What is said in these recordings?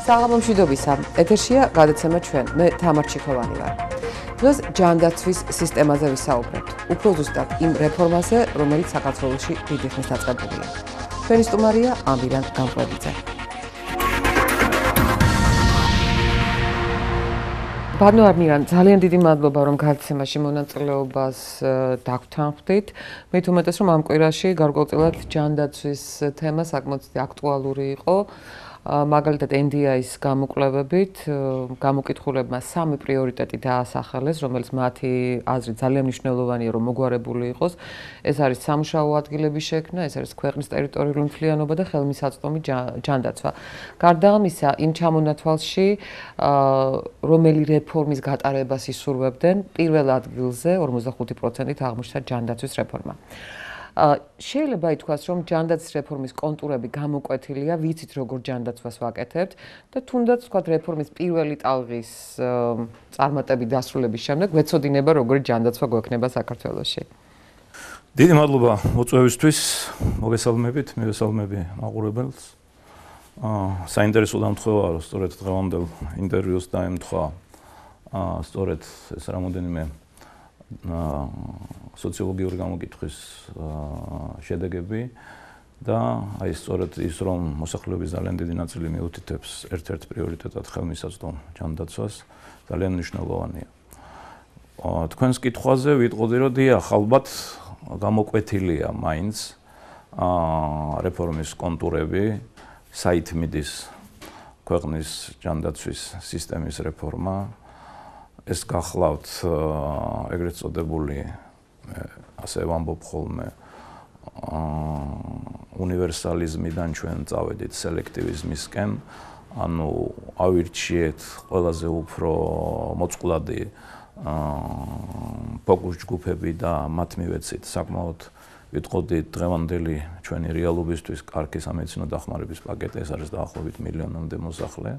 საღამომშვიდობისა, ეთერშია გადაცემა ჩვენ, მე თამარ ჩიქოვანი ვარ. დღეს ჯანდაცვის სისტემაზე ვისაუბრებთ, უფრო ზუსტად იმ რეფორმაზე, რომელიც საქართველოში დიდი ხნის დაწყებულია. ჩვენი სტუმარია ამირან გამყრებიძე. ბატონო ამირან, ძალიან დიდი მადლობა, რომ გადაცემაში მონაწილეობას დაგთანხმდით. მით უმეტეს, რომ ამ კვირაში გარკვეულწილად ჯანდაცვის თემა საკმაოდ აქტუალური იყო. მაგალითად NDI-ის გამოკვლევებით გამოკითხულებმა 3 პრიორიტეტი დაასახელეს, რომელიც მათი აზრით ძალიან მნიშვნელოვანია, რომ მოგვარებული იყოს. ეს არის სამუშაო ადგილების შექმნა, ეს არის ქვეყნის ტერიტორიული მთლიანობა და ხელმისაწვდომი ჯანდაცვა. გარდა ამისა, იმ ჩამონათვალში, რომელი რეფორმის გატარებას ისურვებდნენ, პირველ ადგილზე 45%-ით აღმოჩნდა ჯანდაცვის რეფორმა. შეიძლება ითქვას, რომ ჯანდაცვის რეფორმის კონტურები გამოკვეთილია, ვიცით როგორ ჯანდაცვას ვაკეთებთ და თუნდაც ვთქვათ რეფორმის პირველი ტალღის წარმატებით დასრულების შემდეგ ვეცოდინება როგორი ჯანდაცვა გვექნება საქართველოში. დიდი მადლობა მოწვევისთვის, მოგესალმებით, მივესალმები მაყურებელს. საინტერესო დამთხოვაა, რომ სწორედ დღევანდელ ინტერვიუს დაემთხვა სწორედ ეს რამოდენიმე სოციოლოგიური გამოკითხვის შედეგები და აი სწორედ ის რომ მოსახლეობის ძალიან დიდი ნაწილი მიუთითებს ერთ-ერთ პრიორიტეტად ხელმისაწვდომ ჯანდაცვას ძალიან მნიშვნელოვანია. თქვენს კითხვაზე ვიტყოდი რომ დიახ, ალბათ გამოკვეთილია მაინც რეფორმის კონტურები, საით მიდის ქვეყნის ჯანდაცვის სისტემის რეფორმა. ეს გახლავთ ეგრეთ წოდებული ასე ვამბობ ხოლმე უნივერსალიზმიდან ჩვენ წავედით სელექტივიზმისკენ, ანუ ავირჩიეთ ყველაზე უფრო მოწყვლადი ფოკუს ჯგუფები და მათ მივეცით საკმაოდ ვიტყოდი დღევანდელი ჩვენი რეალობისთვის კარგი სამედიცინო დახმარების პაკეტი, ეს არის დაახლოებით მილიონამდე მოსახლე.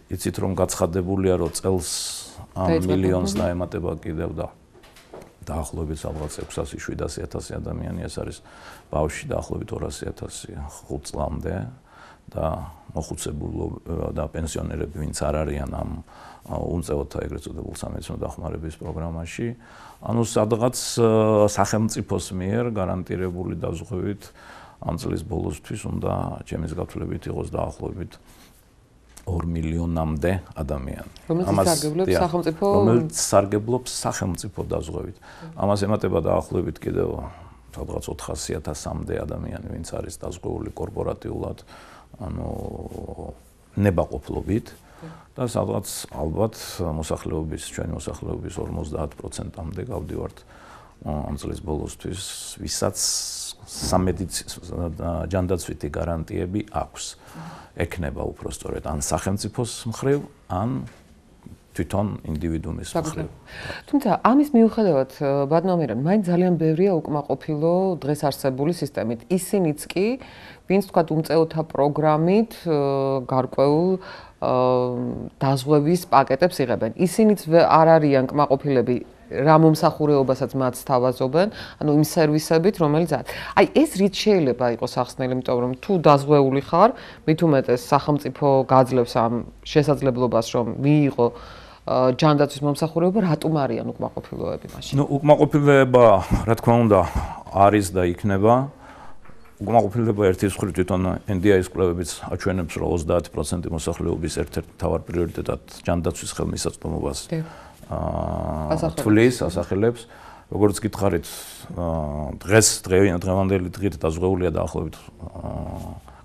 იცით რომ გაცხადებულია რომ წელს მილიონს დაემატება კიდევ და დაახლოებით სადღაც 600-700,000 ადამიანი, ეს არის ბავშვი დაახლოებით 200,000 5 წლამდე და მოხუცებულობა და პენსიონერები ვინც არ არიან ამ უმწეოთა ეგრეთ წოდებულ სამედიცინო დახმარების პროგრამაში, ანუ სადღაც სახელმწიფოს მიერ გარანტირებული დაზღვევით ამ წლის ბოლოსთვის უნდა ჩემის გათვლებით იყოს დაახლოებით 2 მილიონამდე ადამიანი. რომელიც სარგებლობს სახელმწიფო დაზღვევით. ამას ემატება დაახლოებით კიდევ სადღაც 400,000-მდე ადამიანი, ვინც არის დაზღვეული კორპორატიულად, ანუ ნებაყოფლობით და სადღაც ალბათ ჩვენი მოსახლეობის 50%-მდე გავდივართ ამ წლის ბოლოსთვის, ვისაც ჯანდაცვითი გარანტიები აქვს. ექნება უფრო სწორედ ან სახელმწიფოს მხრივ, ან თვითონ ინდივიდუმის მხრივ. თუმცა ამის მიუხედავად, ბატონო ამირან, მაინც ძალიან ბევრია უკმაყოფილო დღეს არსებული სისტემით. ისინიც კი, ვინც თქვათ უმწეოთა პროგრამით გარკვეულ დაზღვევის პაკეტებს იღებენ. ისინიც არ არიან კმაყოფილები რა მომსახურეობასაც მათ სთავაზობენ, ანუ იმ სერვისებით, რომელიც არის. აი ეს რით შეიძლება იყოს ახსნელი, იმიტომ რომ თუ დაზღვეული ხარ, მით უმეტეს სახელმწიფო გაძლევს ამ შესაძლებლობას, რომ მიიღო ჯანდაცვის მომსახურეობა, რატომ არიან უკმაყოფილოები მაშინ? ნუ უკმაყოფილება, რა თქმა უნდა, არის და იქნება. უკმაყოფილება ერთის მხრივ თვითონ NDI-ის კვლევებიც აჩვენებს, რომ 30% მოსახლეობის ერთ-ერთ მთავარ პრიორიტეტად ჯანდაცვის ხელმისაწვდომობას თulis ასახელებს. როგორც გითხარით, დღევანდელი დღით დაზღვეულია დაახლოებით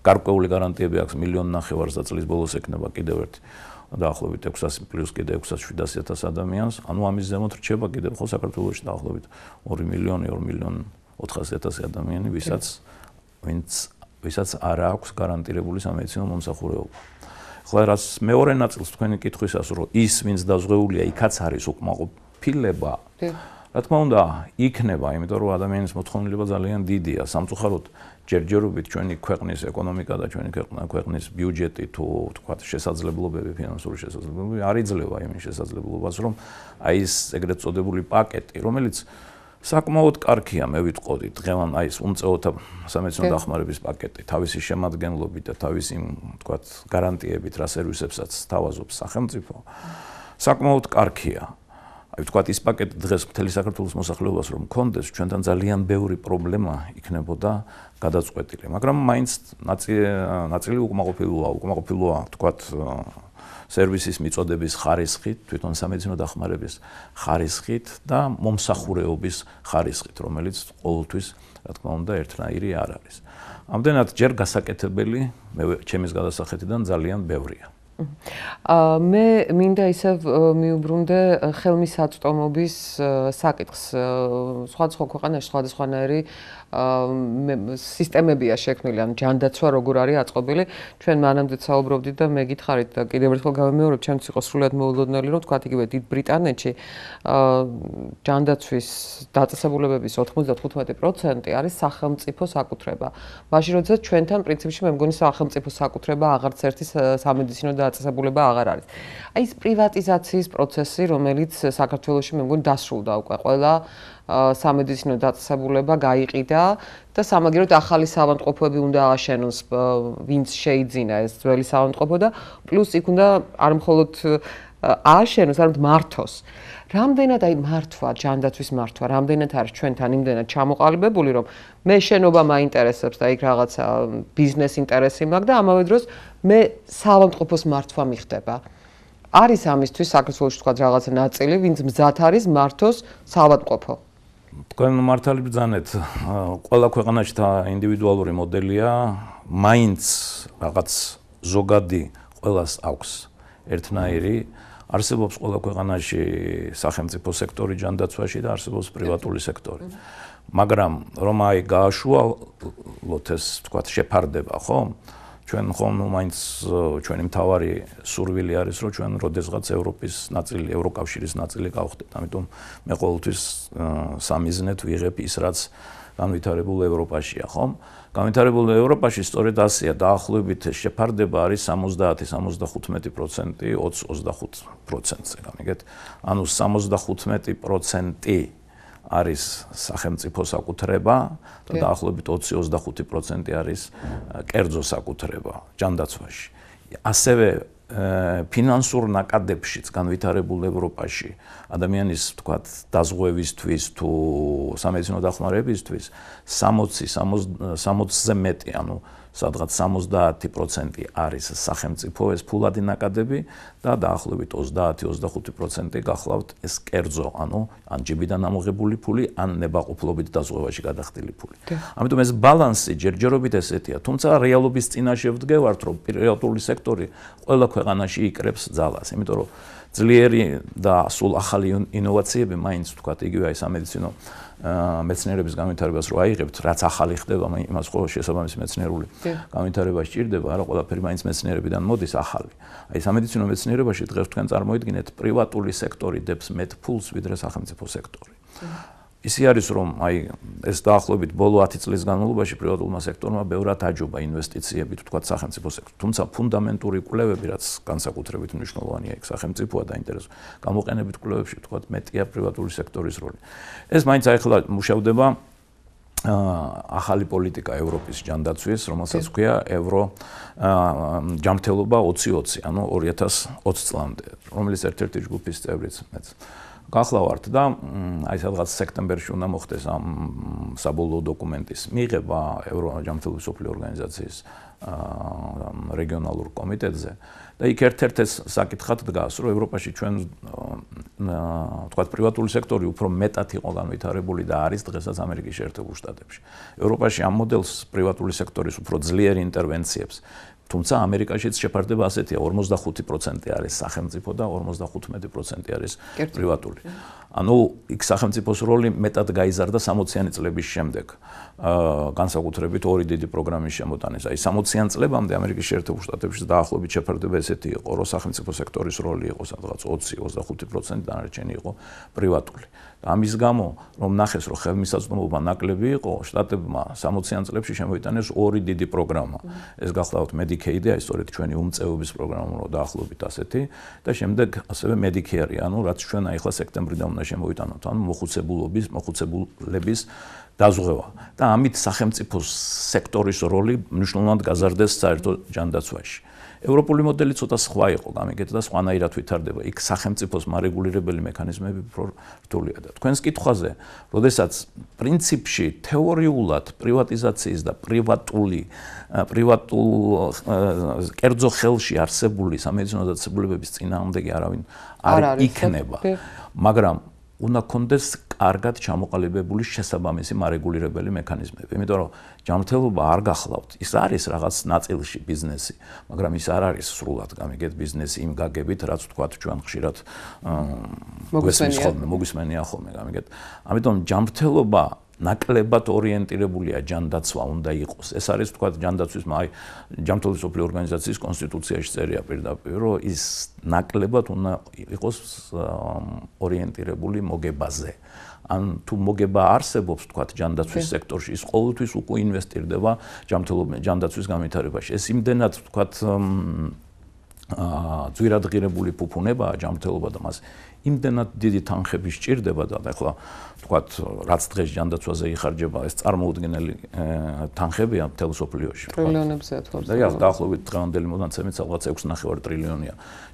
გარკვეული გარანტიები აქვს 1,5 მილიონს და წლის ბოლოს ექნება კიდევ ერთი დაახლოებით 600 პლუს კიდევ 600-700,000 ადამიანს. ანუ ამის ზემოთ რჩება კიდევ ხო საქართველოში დაახლოებით 2 მილიონი, 2,400,000 ადამიანი, ვისაც არ აქვს გარანტირებული სამედიცინო მომსახურეობა. ახლა რაც მეორე ნაწილს თქვენი კითხვისას, რომ ის ვინც დაზღვეულია, იქაც არის უკმაყოფილება. რა თქმა უნდა, იქნება, იმიტომ რომ ადამიანის მოთხოვნილება ძალიან დიდია. სამწუხაროდ ჯერჯერობით ჩვენი ქვეყნის ეკონომიკა და ჩვენი ქვეყნის ბიუჯეტი თუ თქვათ შესაძლებლობები, ფინანსური შესაძლებლობები არ იძლევა იმის შესაძლებლობას, რომ აი ეს ეგრეთ წოდებული პაკეტი, რომელიც საკმაოდ კარგია, მე ვიტყოდი, დღევან აი ეს უმწეოთა სამედიცინო დახმარების პაკეტი, თავისი შემადგენლობით და თავისი, თქვათ, გარანტიებით, რა სერვისებსაც თავაზობს სახელმწიფო, საკმაოდ კარგია. აი ვთქვათ, ის პაკეტი დღეს მთელი საქართველოს მოსახლეობას რომ მქონდეს, ჩვენთან ძალიან ბევრი პრობლემა იქნებოდა გადაწყვეტილი, მაგრამ მაინც ნაწილი უკმაყოფილოა, ვთქვათ, სერვისის მიწოდების ხარისხით, თვითონ სამედიცინო დახმარების ხარისხით და მომსახურეობის ხარისხით, რომელიც ყოველთვის, რა თქმა უნდა, ერთნაირი არ არის. ამდენად ჯერ გასაკეთებელი, ჩემის გადასახეთიდან ძალიან ბევრია. მე მინდა ისევ მიუბრუნდე ხელმისაწვდომობის საკითხს. სხვადასხვა ქვეყანაში სხვადასხვანაირი სისტემებია შექმნილი, ან ჯანდაცვა როგორ არის აწყობილი. ჩვენ მანამდე საუბრობდით და მე გითხარით და კიდევ ერთხელ გავიმეორებ, ჩემთვის იყო სრულიად მოულოდნელი, რომ თქვათ იგივე დიდ ბრიტანეთში ჯანდაცვის დაწესებულებების 95% არის სახელმწიფო საკუთრება. მაშინ როდესაც ჩვენთან პრინციპში მე მგონი სახელმწიფო საკუთრება აღარც ერთი სამედიცინო დაწესებულება აღარ არის. აი ეს პრივატიზაციის პროცესი, რომელიც საქართველოში მე მგონი დასრულდა უკვე ყველა სამედიცინო დაწესებულება გაიყიდა და სამაგიეროდ ახალი საავადმყოფოები უნდა ააშენოს, ვინც შეიძინა ეს ძველი საავადმყოფო და პლუს იქ უნდა არ მხოლოდ ააშენოს, არამედ მართოს. რამდენად აი მართვა, ჯანდაცვის მართვა, რამდენად არის ჩვენთან იმდენად ჩამოყალიბებული, რომ მე შენობა მაინტერესებს და იქ რაღაცა ბიზნეს ინტერესი მაქვს და ამავე დროს მე საავადმყოფოს მართვა მიხდება. არის ამისთვის საქართველოში თქვა რაღაცა ნაწილი, ვინც მზად არის მართოს საავადმყოფო. თქვენ მართალი ბრძანეთ, ყველა ქვეყანაში და ინდივიდუალური მოდელია, მაინც რაღაც ზოგადი ყველას აქვს ერთნაირი. არსებობს ყველა ქვეყანაში სახელმწიფო სექტორი ჯანდაცვაში და არსებობს პრივატული სექტორი. მაგრამ რომ აი გააშუალოთ ეს, თქვათ, შეფარდება, ხო? ჩვენ ხომ მაინც ჩვენი მთავარი სურვილი არის, რომ ჩვენ როდესღაც ევროპის ნაწილი, ევროკავშირის ნაწილი გავხდეთ. ამიტომ მე ყოველთვის სამიზნედ ვიღებ ის, რაც განვითარებულ ევროპაშია, ხო? განვითარებულ ევროპაში სწორედ ასეა, დაახლოებით შეფარდება არის 70-75%, 20-25%-ზე, გამიგეთ? ანუ 75% არის სახელმწიფო საკუთრება და დაახლოებით 20-25% არის კერძო საკუთრება ჯანდაცვაში. ასევე ფინანსურ ნაკადებშიც განვითარებულ ევროპაში ადამიანის, თქვათ, დაზღვევისთვის თუ სამედიცინო დახმარებისთვის 60-ზე მეტი, ანუ სადღაც 70% არის სახელმწიფო ეს ფულადი ნაკადები და დაახლოებით 20-25% გახლავთ ეს კერძო, ანუ ან ჯიბიდან ამოღებული ფული, ან ნებაყოფლობით დაზღვევაში გადახდილი ფული. ამიტომ ეს ბალანსი ჯერჯერობით ესეთია, თუმცა რეალობის წინაშე ვდგევართ, რომ პრივატული სექტორი ყველა ქვეყანაში იკრებს ძალას, იმიტომ რომ ძლიერი და სულ ახალი ინოვაციები მაინც, თქვათ, იგივე აი სამედიცინო მეცნიერების განვითარებას რო აიღებთ, რაც ახალი ხდება, იმას ხო შესაბამისი მეცნიერული განვითარება სჭირდება, არა ყველაფერი მაინც მეცნიერებიდან მოდის ახალი. აი სამედიცინო მეცნიერებაში დღეს თქვენ წარმოიდგინეთ, პრივატული სექტორი დებს მეტ ფულს, ვიდრე სახელმწიფო სექტორი. ისი არის, რომ აი ეს დაახლოებით ბოლო 10 წლის განმავლობაში პრივატულმა სექტორმა ბევრად აჯობა ინვესტიციებით, თქვათ, სახელმწიფო სექტორში. თუმცა ფუნდამენტური კვლევები, რაც განსაკუთრებით მნიშვნელოვანია, იქ სახელმწიფოა დაინტერესებული. გამოყენებით კვლევებში, თქვათ, მეტია პრივატული სექტორის როლი. ეს მაინც ახლა მუშავდება ახალი პოლიტიკა ევროპის ჯანდაცვის, რომელსაც ქვია ევრო ჯანმრთელობა 2020, ანუ 2020 წლამდე, რომელიც ერთ-ერთი ჯგუფის წევრიც მეც გახლავართ და აი სადღაც სექტემბერში უნდა მოხდეს ამ საბოლოო დოკუმენტის მიღება ევრო ჯანმრთელობის მსოფლიო ორგანიზაციის რეგიონალურ კომიტეტზე და იქ ერთ-ერთ ეს საკითხად დგას, რომ ევროპაში ჩვენ თქვათ პრივატული სექტორი უფრო მეტად იყო განვითარებული და არის დღესაც ამერიკის შეერთებულ შტატებში. ევროპაში ამ მოდელს პრივატული სექტორის უფრო ძლიერი ინტერვენციებს, თუმცა ამერიკაშიც შეფარდება ასეთია, 45% არის სახელმწიფო და 55% არის პრივატული. ანუ იქ სახელმწიფოს როლი მეტად გაიზარდა 60-იანი წლების შემდეგ. განსაკუთრებით ორი დიდი პროგრამის შემოტანეს. აი 60-იან წლებამდე ამერიკის შეერთებულ შტატებში დაახლოებით შეფარდება ესეთი იყო, რომ სახელმწიფო სექტორის როლი იყო სადღაც 20-25%, დანარჩენი იყო პრივატული. ამის გამო, რომ ნახეს, რომ ხელმისაწვდომობა ნაკლები იყო, შტატებმა 60-იან წლებში შემოიტანეს ორი დიდი პროგრამა. ეს გახლავთ Medicare Medicaid-ი, სწორედ ჩვენი უმწეობის პროგრამა დაახლოებით ასეთი და შემდეგ ასევე Medicare-ი, რაც ჩვენ ახლა სექტემბრიდან უნდა შემოვიტანოთ, მოხუცებულების დაზღვევა და ამით სახელმწიფოს სექტორის როლი მნიშვნელოვნად გაზარდეს საერთო ჯანდაცვაში. ევროპული მოდელი ცოტა სხვა იყო, გამიგეთ და სხვანაირად ვითარდება. იქ სახელმწიფოს მარეგულირებელი მექანიზმები უფრო რთულია და თქვენს კითხვაზე, როდესაც პრინციპში თეორიულად პრივატიზაციის და პრივატულ კერძო ხელში არსებული სამედიცინო დაწესებულებების წინააღმდეგი არავინ არ იქნება, მაგრამ უნდა კონდეს კარგად ჩამოყალიბებული შესაბამისი მარეგულირებელი მექანიზმები. იმიტომ რომ ჯანმრთელობა არ გახლავთ. ის არის რაღაც ნაწილში ბიზნესი, მაგრამ ის არ არის სრულად გამიგეთ ბიზნესი იმ გაგებით, რაც თქვათ ჩვენ ხშირად მოგვისმენია ხოლმე, გამიგეთ. ამიტომ ჯანმრთელობა ნაკლებად ორიენტირებულია ჯანდაცვა უნდა იყოს. ეს არის თქვათ ჯანდაცვის ჯანმრთელობის სოფლიო ორგანიზაციის კონსტიტუციაში წერია პირდაპირ, რომ ის ნაკლებად უნდა იყოს ორიენტირებული მოგებაზე. ან თუ მოგება არსებობს თქვათ ჯანდაცვის სექტორში, ის ყოველთვის უკვე ინვესტირდება ჯანდაცვის განვითარებაში. ეს იმდენად თქვათ ძვირადღირებული ფუფუნებაა ჯანმრთელობა და მას იმდენად დიდი თანხები სჭირდება და ახლა თქვათ რაც დღეს ჯანდაცვაზე იხარჯება ეს წარმოუდგენელი თანხებია მთელ სოფლიოში. ტრილიონებზეა თუ არა. და დაახლოებით დღევანდელი მონაცემით რაღაც 6.5 ტრილიონია.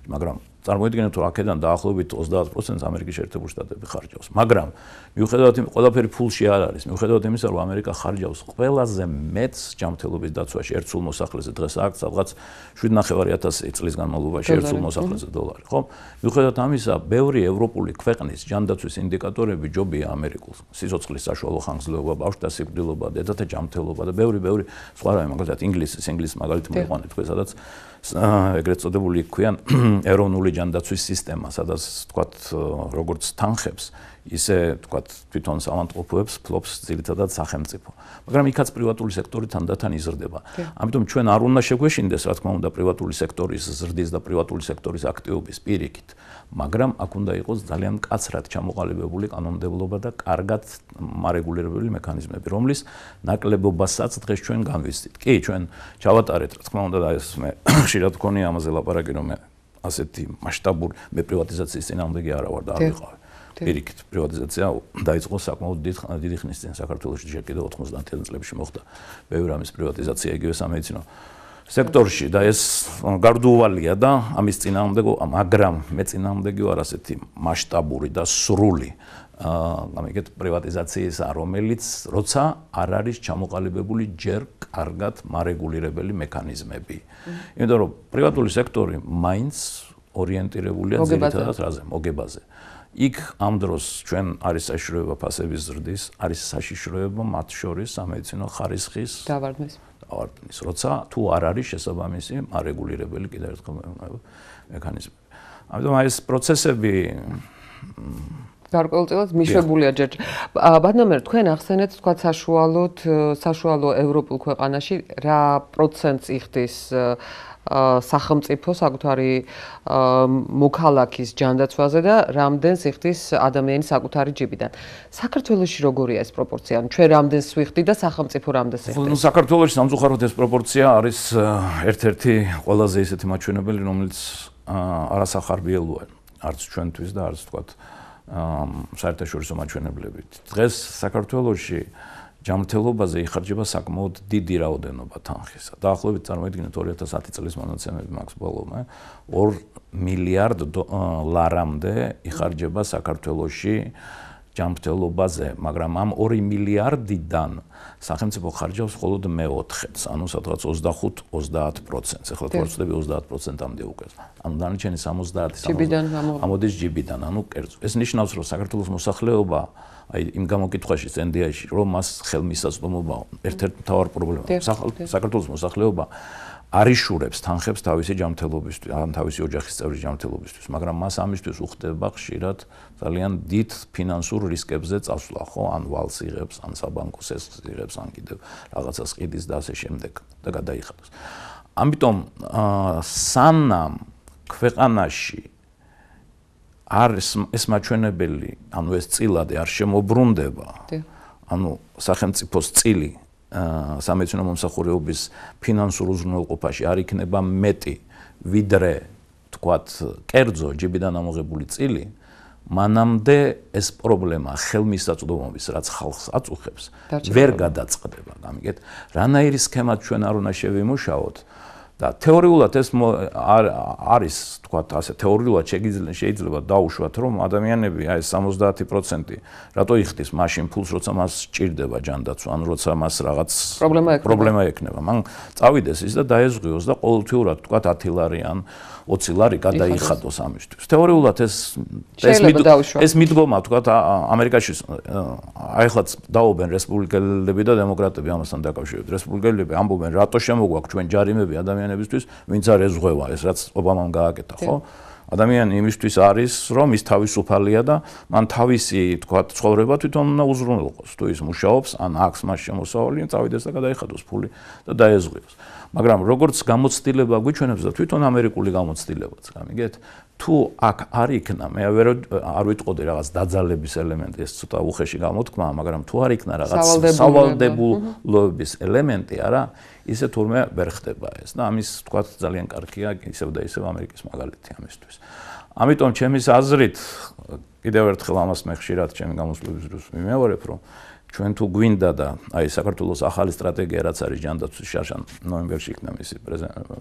მაგრამ წარმოიდგინეთ რომ აქედან დაახლოებით 30%-ს ამერიკის შეერთებული შტატები ხარჯავს. მაგრამ მიუხედავად იმ ყველაფერი ფულში არ არის, მიუხედავად იმისა რომ ამერიკა ხარჯავს ყველაზე მეტ ჯანმრთელობის დაცვაში ერთ სულ მოსახლეზე დღეს აქ სადღაც 7.500 წლის განმავლობაში ერთ სულ მოსახლეზე $. ხო? მიუხედავად ამისა, ბევრი ევროპული ქვეყნის ჯანდაცვის ინდიკატორები ჯობია ამერიკულს. სიცოცხლის საშუალო ხანგრძლივობა, ბავშვთა სიკვდილობა, დედათა ჯანმრთელობა და ბევრი სხვა რამე, მაგალითად ინგლისის მაგალითი მოვიყვანეთ თქვენ, სადაც ეგრეთ წოდებული ქვიან ეროვნული ჯანდაცვის სისტემა, სადაც თქვათ როგორც თანხებს, ისე თქვათ თვითონ საავადმყოფოებს ფლობს ძირითადად სახელმწიფო. მაგრამ იქაც პრივატული სექტორი თანდათან იზრდება. ამიტომ ჩვენ არ უნდა შეგვეშინდეს, რა თქმა უნდა, პრივატული სექტორის ზრდის და პრივატული სექტორის აქტივობის პირიქით, მაგრამ აქ უნდა იყოს ძალიან მკაცრად ჩამოყალიბებული კანონმდებლობა და კარგად მარეგულირებული მექანიზმები, რომლის ნაკლებობასაც დღეს ჩვენ განვიცდით. კი, ჩვენ ჩავატარეთ, რა თქმა უნდა, და ეს მე ხშირად გქონია ამაზე ლაპარაკი, რომ მე ასეთი მასშტაბური პრივატიზაციის წინააღმდეგი არა ვარ და არ ვიყავი. პირიქით, პრივატიზაცია დაიწყო საკმაოდ დიდი ხნის წინ საქართველოში, კიდევ 90-იან წლებში მოხდა ბევრი ამის პრივატიზაცია იგივე სამედიცინო სექტორში და ეს გარდუვალია და ამის წინააღმდეგო, მაგრამ მე წინააღმდეგი ვარ ასეთი მასშტაბური და სრული გამიგეთ პრივატიზაციისა, რომელიც როცა არ არის ჩამოყალიბებული ჯერ კარგად მარეგულირებელი მექანიზმები. იმიტომ რომ პრივატული სექტორი მაინც ორიენტირებულია ძირითადად რაზე? მოგებაზე. იქ ამ დროს ჩვენ არის საშიშროება ფასების ზრდის, არის საშიშროება მათ შორის სამედიცინო ხარისხის დავარდნის, როცა თუ არ არის შესაბამისი მარეგულირებელი კიდევ ერთხელ მექანიზმები. ამიტომ ეს პროცესები გარკვეულწილად მიშვებულია ჯერ. ბატონო, თქვენ ახსენეთ თქვა საშუალო ევროპულ ქვეყანაში რა პროცენტს იხდის სახელმწიფო საკუთარი მოქალაქის ჯანდაცვაზე და რამდენს იხდის ადამიანის საკუთარი ჯიბიდან. საქართველოში როგორია ეს პროპორცია? ჩვენ რამდენს ვიხდი და სახელმწიფო რამდენს იხდის? საქართველოში სამწუხაროდ ეს პროპორცია არის ერთ-ერთი ყველაზე ისეთი მაჩვენებელი, რომელიც არასახარბიელოა, არც ჩვენთვის და არც თქვათ საერთაშორისო მაჩვენებლებით. დღეს საქართველოში ჯანმრთელობაზე იხარჯება საკმაოდ დიდი რაოდენობა თანხისა. დაახლოებით წარმოიდგინეთ 2010 წლის მონაცემები მაქვს ბოლომდე 2 მილიარდ ლარამდე იხარჯება საქართველოში ჯანმრთელობაზე, მაგრამ ამ 2 მილიარდიდან სახელმწიფო ხარჯავს მხოლოდ მე-4-ს, ანუ სადღაც 25-30%. ეხლა თუ ვწდები 30%-ამდე უკვე. ანუ დანარჩენი 70% ამოდის ჯიბიდან, ანუ კერძო. ეს ნიშნავს, რომ საქართველოს მოსახლეობა აი იმ გამოკითხვაში წენდიაში, რომ მას ხელმისაწვდომობა ერთ-ერთი მთავარი პრობლემაა. საქართველოს მოსახლეობა არიშურებს თანხებს თავისი ჯანმრთელობისთვის, ან თავისი ოჯახის წევრის ჯანმრთელობისთვის, მაგრამ მას ამისთვის უხდება ხშირად ძალიან დიდ ფინანსურ რისკებზე წასვლა, ხო, ან ვალს იღებს, ან საბანკო სესხს იღებს, ან კიდევ რაღაცას ყიდის და ასე შემდეგ და გადაიხადოს. ამიტომ სანამ ქვეყანაში არის ეს მაჩვენებელი, ანუ ეს წილადი არ შემოbrunდება, ანუ სახელმწიფოს წილი სამედიცინო მომსახურეობის ფინანსურ უზრუნველყოფაში არ იქნება მეტი ვიდრე თქვათ კერძო ჯიბიდან ამოღებული წილი, მანამდე ეს პრობლემა ხელმისაწვდომობის, რაც ხალხს აწუხებს, ვერ გადაწყდება, გამიგეთ? რანაირი სქემად ჩვენ არ უნდა შევიმუშაოთ და თეორიულად ეს არის, თქვათ, ასე თეორიულად შეიძლება დაუშვათ, რომ ადამიანები აი 70% რატო იხდის მაშინ ფულს, როცა მას სჭირდება ჯანდაცვა, ან როცა მას რაღაც პრობლემა ექნება. მან წავიდეს ის და დაეზღვიოს და ყოველთვიურად, თქვათ, 10 ლარი ან 20 ლარი გადაიხადოს ამისთვის. თეორიულად ეს მიდგომა, თქვათ, ამერიკაში აიხლაც დაობენ რესპუბლიკელები და დემოკრატები ამასთან დაკავშირებით. რესპუბლიკელები ამბობენ, რატო შემოგვაქვს ჩვენ ჯარიმები ადამიანებისთვის, ვინც არ ეზღვევა, ეს რაც ობამამ გააკეთა, ხო? ადამიანი იმისთვის არის, რომ ის თავისუფალია და მან თავისი, თქვათ, ცხოვრება თვითონ უნდა უზრუნველყოს. თუ ის მუშაობს, ან აქვს მას შემოსავალი, წავიდეს და გადაიხადოს ფული და დაეზღვიოს. მაგრამ როგორც გამოცდილება გვიჩვენებს და თვითონ ამერიკული გამოცდილებაც, გამიგეთ? თუ აქ არ იქნა, მე არ ვიტყოდი რაღაც დაძალების ელემენტი, ეს ცოტა უხეში გამოთქმაა, მაგრამ თუ არ იქნა რაღაც სავალდებულობის ელემენტი, არა, ისე თურმე ვერ ხდება ეს და ამის, თქვათ, ძალიან კარგია ისევ და ისევ ამერიკის მაგალითი ამისთვის. ამიტომ ჩემის აზრით, კიდევ ერთხელ ამას მე ხშირად ჩემი გამოსვლების დროს მიმეორებ, რომ ჩვენ თუ გვინდა და აი საქართველოს ახალი სტრატეგია რაც არის ჯანდაცვის შარშან ნოემბერში იქნა მისი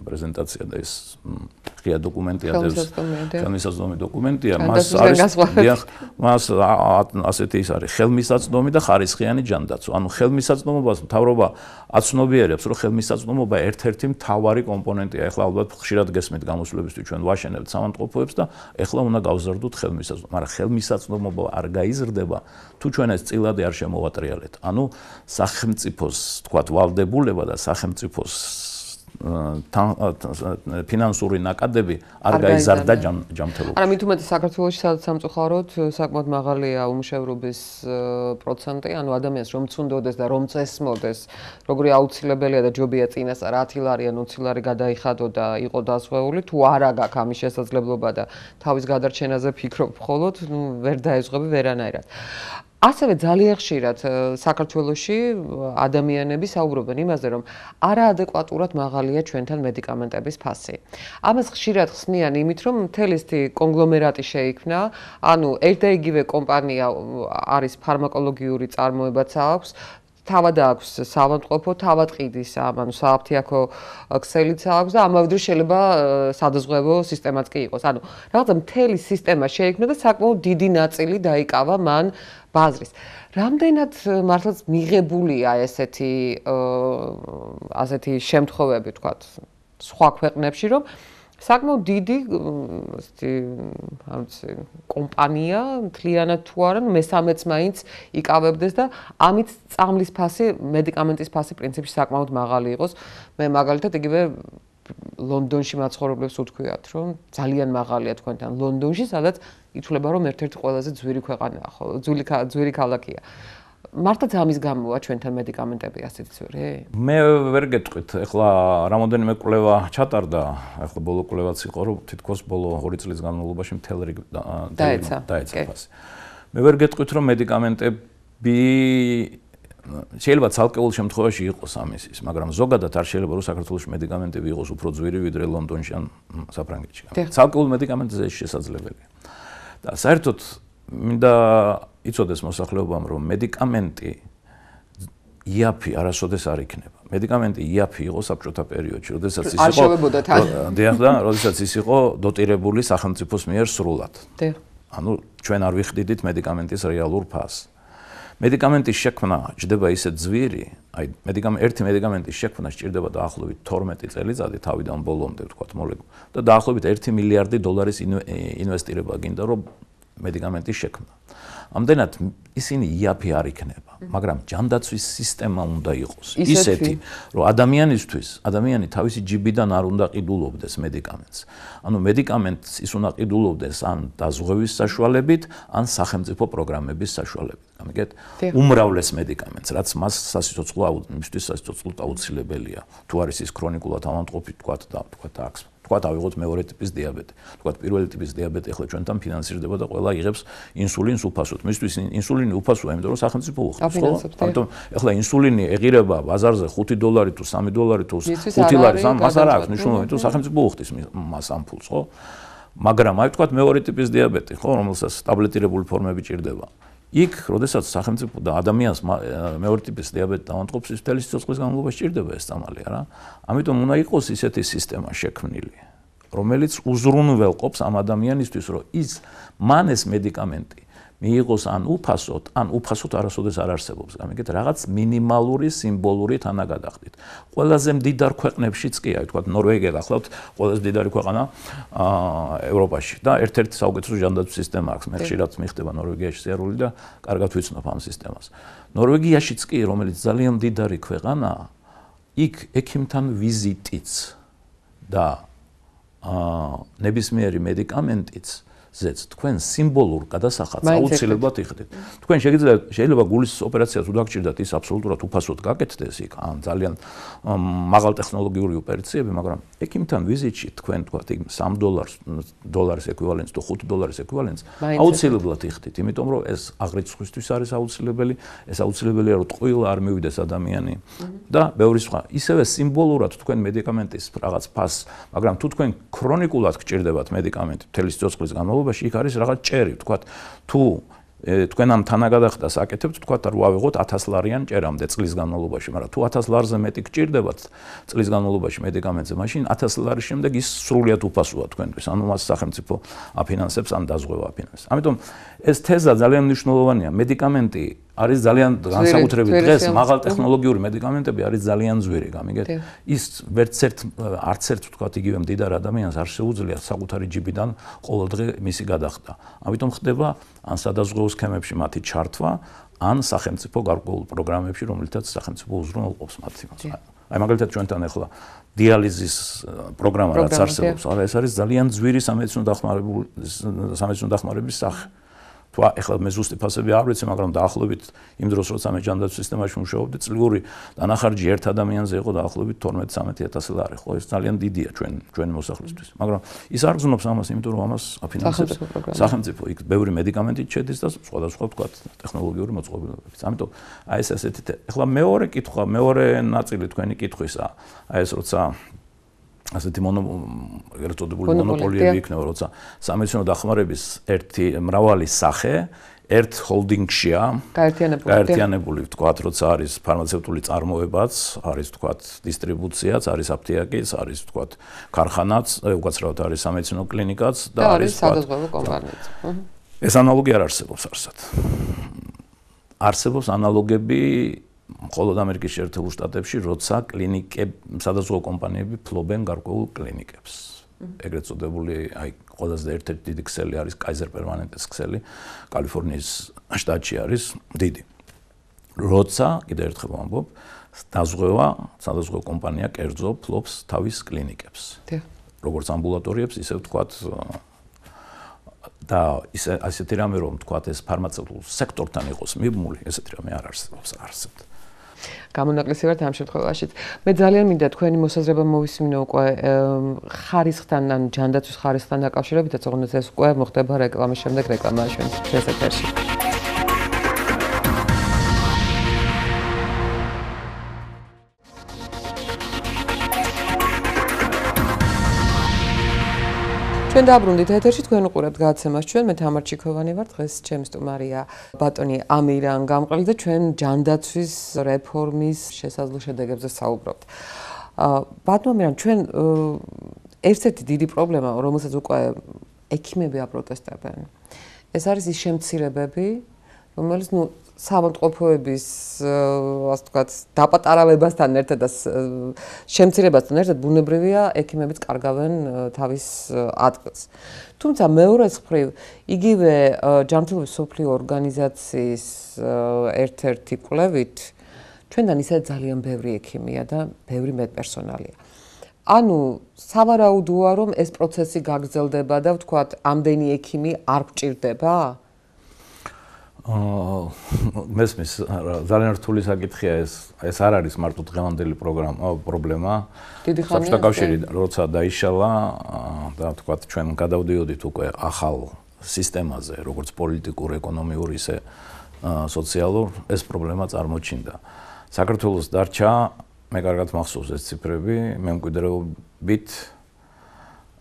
პრეზენტაცია და ეს ღია დოკუმენტია და ხელმისაწვდომი დოკუმენტია მას ასეთი ის არის ხელმისაწვდომი და ხარისხიანი ჯანდაცვა. ანუ ხელმისაწვდომობას მთავრობა აცნობიერებს, რომ ხელმისაწვდომობა ერთ-ერთი მთავარი კომპონენტია. ეხლა ალბათ ხშირად გესმით გამოსვლებისთვის ჩვენ ვაშენებთ სამანტყოფოებს და ეხლა უნდა გავზარდოთ ხელმისაწვდომობა, მაგრამ ხელმისაწვდომობა არ გაიზრდება თუ ჩვენ ეს წილადი არ შემოვატრიალეთ. ანუ სახელმწიფოს, თქვათ, ვალდებულება და სახელმწიფოს ფინანსური ნაკადები არ გაიზარდა ჯანმრთელობაში. არა, მით უმეტეს საქართველოში სადაც სამწუხაროდ საკმაოდ მაღალია უმუშევრობის პროცენტი, ანუ ადამიანს რომ ცუნდოდეს და რომ წესმოდეს, როგორი აუცილებელია და ჯობია წინასწარ 10 ლარი ან 20 ლარი გადაიხადო და იყო დაზღვეული, თუ არა გაქვს ამის შესაძლებლობა და თავის გადარჩენაზე ფიქრობ მხოლოდ, ნუ ვერ დაეზღვები ვერანაირად. ასევე ძალიან ხშირად საქართველოში ადამიანები საუბრობენ იმაზე, რომ არაადეკვატურად მაღალია ჩვენთან მედიკამენტების ფასი. ამას ხშირად ხსნიან იმით, რომ მთელი კონგლომერატი შეიქმნა, ანუ ერთ და იგივე კომპანია არის ფარმაკოლოგიური წარმოებაც აქვს, თავად აქვს საავადმყოფო, თავად ყიდის, ანუ სააფთიაქო ქსელიც აქვს და ამავე დროს შეიძლება სადაზღვევო სისტემაც კი იყოს. ანუ რაღაცა მთელი სისტემა შეიქმნა და საკმაოდ დიდი ნაწილი დაიკავა მან ბაზრის. რამდენად მართლაც მიღებულია ასეთი შემთხვევები, თქვათ, სხვა ქვეყნებში, რომ საკმაოდ დიდი კომპანია მთლიანად თუ არა, მესამეც მაინც იკავებდეს და ამით წამლის ფასი, მედიკამენტის ფასი პრინციპში საკმაოდ მაღალი იყოს. მე მაგალითად იგივე ლონდონში მაცხოვრებლებს ვთქვიათ, რომ ძალიან მაღალია თქვენთან ლონდონში, სადაც ითვლება, რომ ერთ-ერთი ყველაზე ძვირი ქვეყანაა, ხო, ძვირი ქალაქია. მართლაც ამის გამოა ჩვენთან მედიკამენტები ასეთი ძვირი? მე ვერ გეტყვით, ეხლა რამოდენიმე კვლევა ჩატარდა, ეხლა ბოლო კვლევაც იყო, რომ თითქოს ბოლო 2 წლის განმავლობაში მთელ რიგ დაეცა ფასი. მე ვერ გეტყვით, რომ მედიკამენტები შეიძლება ცალკეულ შემთხვევაში იყოს ამის ის, მაგრამ ზოგადად არ შეიძლება რომ საქართველოს მედიკამენტები იყოს უფრო ძვირი ვიდრე ლონდონში ან საფრანგეთში. ცალკეულ მედიკამენტზე ეს შესაძლებელია. და საერთოდ მინდა იცოდეს მოსახლეობამ, რომ მედიკამენტი იაფი არასოდეს არ იქნება. მედიკამენტი იაფი იყო საბჭოთა პერიოდში, როდესაც ის იყო როდესაც ის იყო დოტირებული სახელმწიფოს მიერ სრულად. ანუ ჩვენ არ ვიხდიდით მედიკამენტის რეალურ ფასს. მედიკამენტის შექმნა ჯდება ისე ძვირი, აი ერთი მედიკამენტის შექმნა სჭირდება დაახლოებით 12 წელიწადი თავიდან ბოლომდე, ვთქვათ, და დაახლოებით 1 მილიარდი დოლარის ინვესტირება გინდა, რომ მედიკამენტის შექმნა. ამდენად ისინი იაფი არ იქნება, მაგრამ ჯანდაცვის სისტემა უნდა იყოს ისეთი, რომ ადამიანი თავისი ჯიბიდან არ უნდა ყიდულობდეს მედიკამენტს. ანუ მედიკამენტს ის უნდა ყიდულობდეს ან დაზღვევის საშუალებით, ან სახელმწიფო პროგრამების საშუალებით. გამიგეთ? უმრავლეს მედიკამენტს, რაც მას სასიცოცხლო აუცილებელია. თუ არის ის ქრონიკულად ავადმყოფი, თქვათ აქვს თქვათ ავიღოთ მეორე ტიპის დიაბეტი. თქვათ პირველი ტიპის დიაბეტი ახლა ჩვენთან ფინანსირდება და ყველა იღებს ინსულინს უფასოდ. მისთვის ინსულინი უფასოა, იმიტომ რომ სახელმწიფო უხდებს, ხო? ამიტომ ახლა ინსულინი ეღირება ბაზარზე $5 თუ $3 თუ 5 ლარი, მას არ აქვს მნიშვნელობა, იმიტომ რომ სახელმწიფო უხდის მას ამ ფულს, ხო? მაგრამ აი თქვათ მეორე ტიპის დიაბეტი, ხო, რომელსაც ტაბლეტირებული ფორმები ჭირდება. იქ, როდესაც სახელმწიფო და ადამიანს მეორე ტიპის დიაბეტი დავანტყოფს, ის მთელი სიცოცხლის განმავლობაში ჭირდება ეს წამალი, არა? ამიტომ უნდა იყოს ისეთი სისტემა შექმნილი, რომელიც უზრუნველყოფს ამ ადამიანისთვის, რომ ის მან ეს მედიკამენტი მიიღოს ან უფასოდ არასოდეს არ არსებობს. გამიგეთ, რაღაც მინიმალური სიმბოლური თანაგადახდით. ყველაზე მდიდარ ქვეყნებშიც კი, აი თქვათ ნორვეგია გახლავთ, ყველაზე მდიდარი ქვეყანა ევროპაში და ერთ-ერთი საუკეთესო ჟანდაცვის სისტემა აქვს. მე ხშირად მიხდება ნორვეგიაში სიარული და კარგად ვიცნობ ამ სისტემას. ნორვეგიაშიც კი, რომელიც ძალიან მდიდარი ქვეყანაა, იქ ექიმთან ვიზიტიც და ნებისმიერი მედიკამენტიც ზეც თქვენ სიმბოლურ გადასახადს აუცილებლად იხდით. თქვენ შეიძლება გულის ოპერაციას უდაგჭირდათ ის აბსოლუტურად უფასოდ გაკეთდეს იქ, ან ძალიან მაღალტექნოლოგიური ოპერაციები, მაგრამ ექიმთან ვიზიტში თქვენ თქვათ იქ $3 ეკვივალენტს თუ $5 ეკვივალენტს აუცილებლად იხდით, იმიტომ რომ ეს აღრიცხვისთვის არის აუცილებელი, ეს აუცილებელია რომ ტყუილ არ მივიდეს ადამიანი და ბევრი სხვა. ისევე სიმბოლურად თქვენ მედიკამენტის რაღაც ფასს, მაგრამ თუ თქვენ ქრონიკულად გჭირდებათ მედიკამენტი მთელი სიცოცხლის განმავლობაში იქ არის რაღაც ჭერი, თქვათ, თუ თქვენ ამ თანაგადახდას აკეთებთ, თქვათ, რომ ავიღოთ 1000 ლარიან ჭერამდე წლის განმავლობაში, მაგრამ თუ 1000 ლარზე მეტი გჭირდებათ წლის განმავლობაში მედიკამენტზე, მაშინ 1000 ლარის შემდეგ ის სრულიად უფასოა თქვენთვის, ანუ მას სახელმწიფო აფინანსებს ან დაზღვევა აფინანსებს. ამიტომ ეს თეზა ძალიან მნიშვნელოვანია. მედიკამენტი არის ძალიან განსაკუთრებით დღეს მაღალტექნოლოგიური მედიკამენტები არის ძალიან ძვირი, გამიგეთ? ის არც ერთ თქვათ იგივე მდიდარ ადამიანს არ შეუძლია საკუთარი ჯიბიდან ყოველდღე მისი გადახდა. ამიტომ ხდება ან სადაზღვეო სქემებში მათი ჩართვა, ან სახელმწიფო გარკვეულ პროგრამებში, რომელთაც სახელმწიფო უზრუნველყოფს მათ იმას. აი მაგალითად ჩვენთან ახლა დიალიზის პროგრამა რაც არსებობს, არა ეს არის ძალიან ძვირი სამედიცინო დახმარების სახე. თუ ახლა მე ზუსტი ფასები არ ვიცი, მაგრამ დაახლოებით იმ დროს როცა მე ჟანდაცვის სისტემაში მუშაობდი, წლიური დანახარჯი ერთ ადამიანზე იყო დაახლოებით 12-13 ლარი, ხო, ეს ძალიან დიდია ჩვენი მოსახლისთვის. მაგრამ ის არ გზნობს ამას, იმიტომ რომ ამას აფინანსებს სახელმწიფო. იქ ბევრი მედიკამენტი შედის და სხვადასხვა თქვათ ტექნოლოგიური მოწყობილობებით. ამიტომ აი ეს ასეთი ახლა მეორე კითხვა, მეორე ნაწილი თქვენი კითხვისა, აი ეს როცა ასეთი მონოპოლიები იქნება, როცა სამედიცინო დახმარების მრავალი სახე ერთ ჰოლდინგშია გაერთიანებული, თქვათ, როცა არის ფარმაცევტული წარმოებაც, არის თქვათ დისტრიბუციაც, არის აფთიაკიც, არის თქვათ ქარხანაც, უკაცრავად არის სამედიცინო კლინიკაც და არის სადაზღვევო კომპანიაც. ეს ანალოგი არ არსებობს არსად. არსებობს ანალოგები მხოლოდ ამერიკის შეერთებულ შტატებში, როცა სადაზღვევო კომპანიები ფლობენ გარკვეულ კლინიკებს. ეგრეთ წოდებული, აი, ყველაზე ერთ-ერთი დიდი ქსელი არის Kaiser Permanente's ქსელი, კალიფორნიის შტატში არის დიდი. როცა, კიდევ ერთხელ ვამბობ, სადაზღვევო კომპანია კერძო ფლობს თავის კლინიკებს. როგორც ამბულატორიებს, ისე ვთქვათ და ასეთი რამე რომ ვთქვათ ეს ფარმაცევტულ სექტორთან იყოს მიბმული, ესეთი რამე არ არსებობს, არსებობს. გამონაკლისებად ამ შემთხვევაშიც. მე ძალიან მინდა თქვენი მოსაზრება მოვისმინო უკვე ხარისხთან ან ჯანდაცვის ხარისხთან დაკავშირებითაც, ოღონდ ეს უკვე მოხდება რეკლამის შემდეგ რეკლამა ჩვენს ეთერში. ჩვენ დაბრუნდით ეთერში, თქვენ უყურებთ გადაცემას ჩვენ, მე თამარ ჩიქოვანი ვარ, დღეს ჩემი სტუმარია ბატონი ამირან გამყრელი და ჩვენ ჯანდაცვის რეფორმის შესაძლო შედეგებზე საუბრობთ. ბატონ ამირან, ჩვენ ერთ-ერთი დიდი პრობლემა, რომელსაც უკვე ექიმები აპროტესტებენ, ეს არის ის შემცირებები, რომელიც საავადმყოფოების, ასე ვთქვათ, დაპატარავებასთან ერთად და შემცირებასთან ერთად ბუნებრივია ექიმებიც კარგავენ თავის ადგილს. თუმცა მეორეს მხრივ, იგივე ჯანმრთელობის მსოფლიო ორგანიზაციის ერთ-ერთი კვლევით, ჩვენთან ისე ძალიან ბევრი ექიმია და ბევრი მედპერსონალია. ანუ სავარაუდოა, რომ ეს პროცესი გაგრძელდება და ვთქვათ, ამდენი ექიმი არ გვჭირდება? მესმის ძალიან რთული საკითხია ეს არ არის მარტო დღევანდელი პრობლემა. დიდი ხანია. საბჭოთა კავშირი როცა დაიშალა და თქვათ ჩვენ გადავდიოდით უკვე ახალ სისტემაზე, როგორც პოლიტიკურ, ეკონომიურ, ისე სოციალურ, ეს პრობლემა წარმოჩინდა. საქართველოს დარჩა, მე კარგად მახსოვს ეს ციფრები, მემკვიდრეობით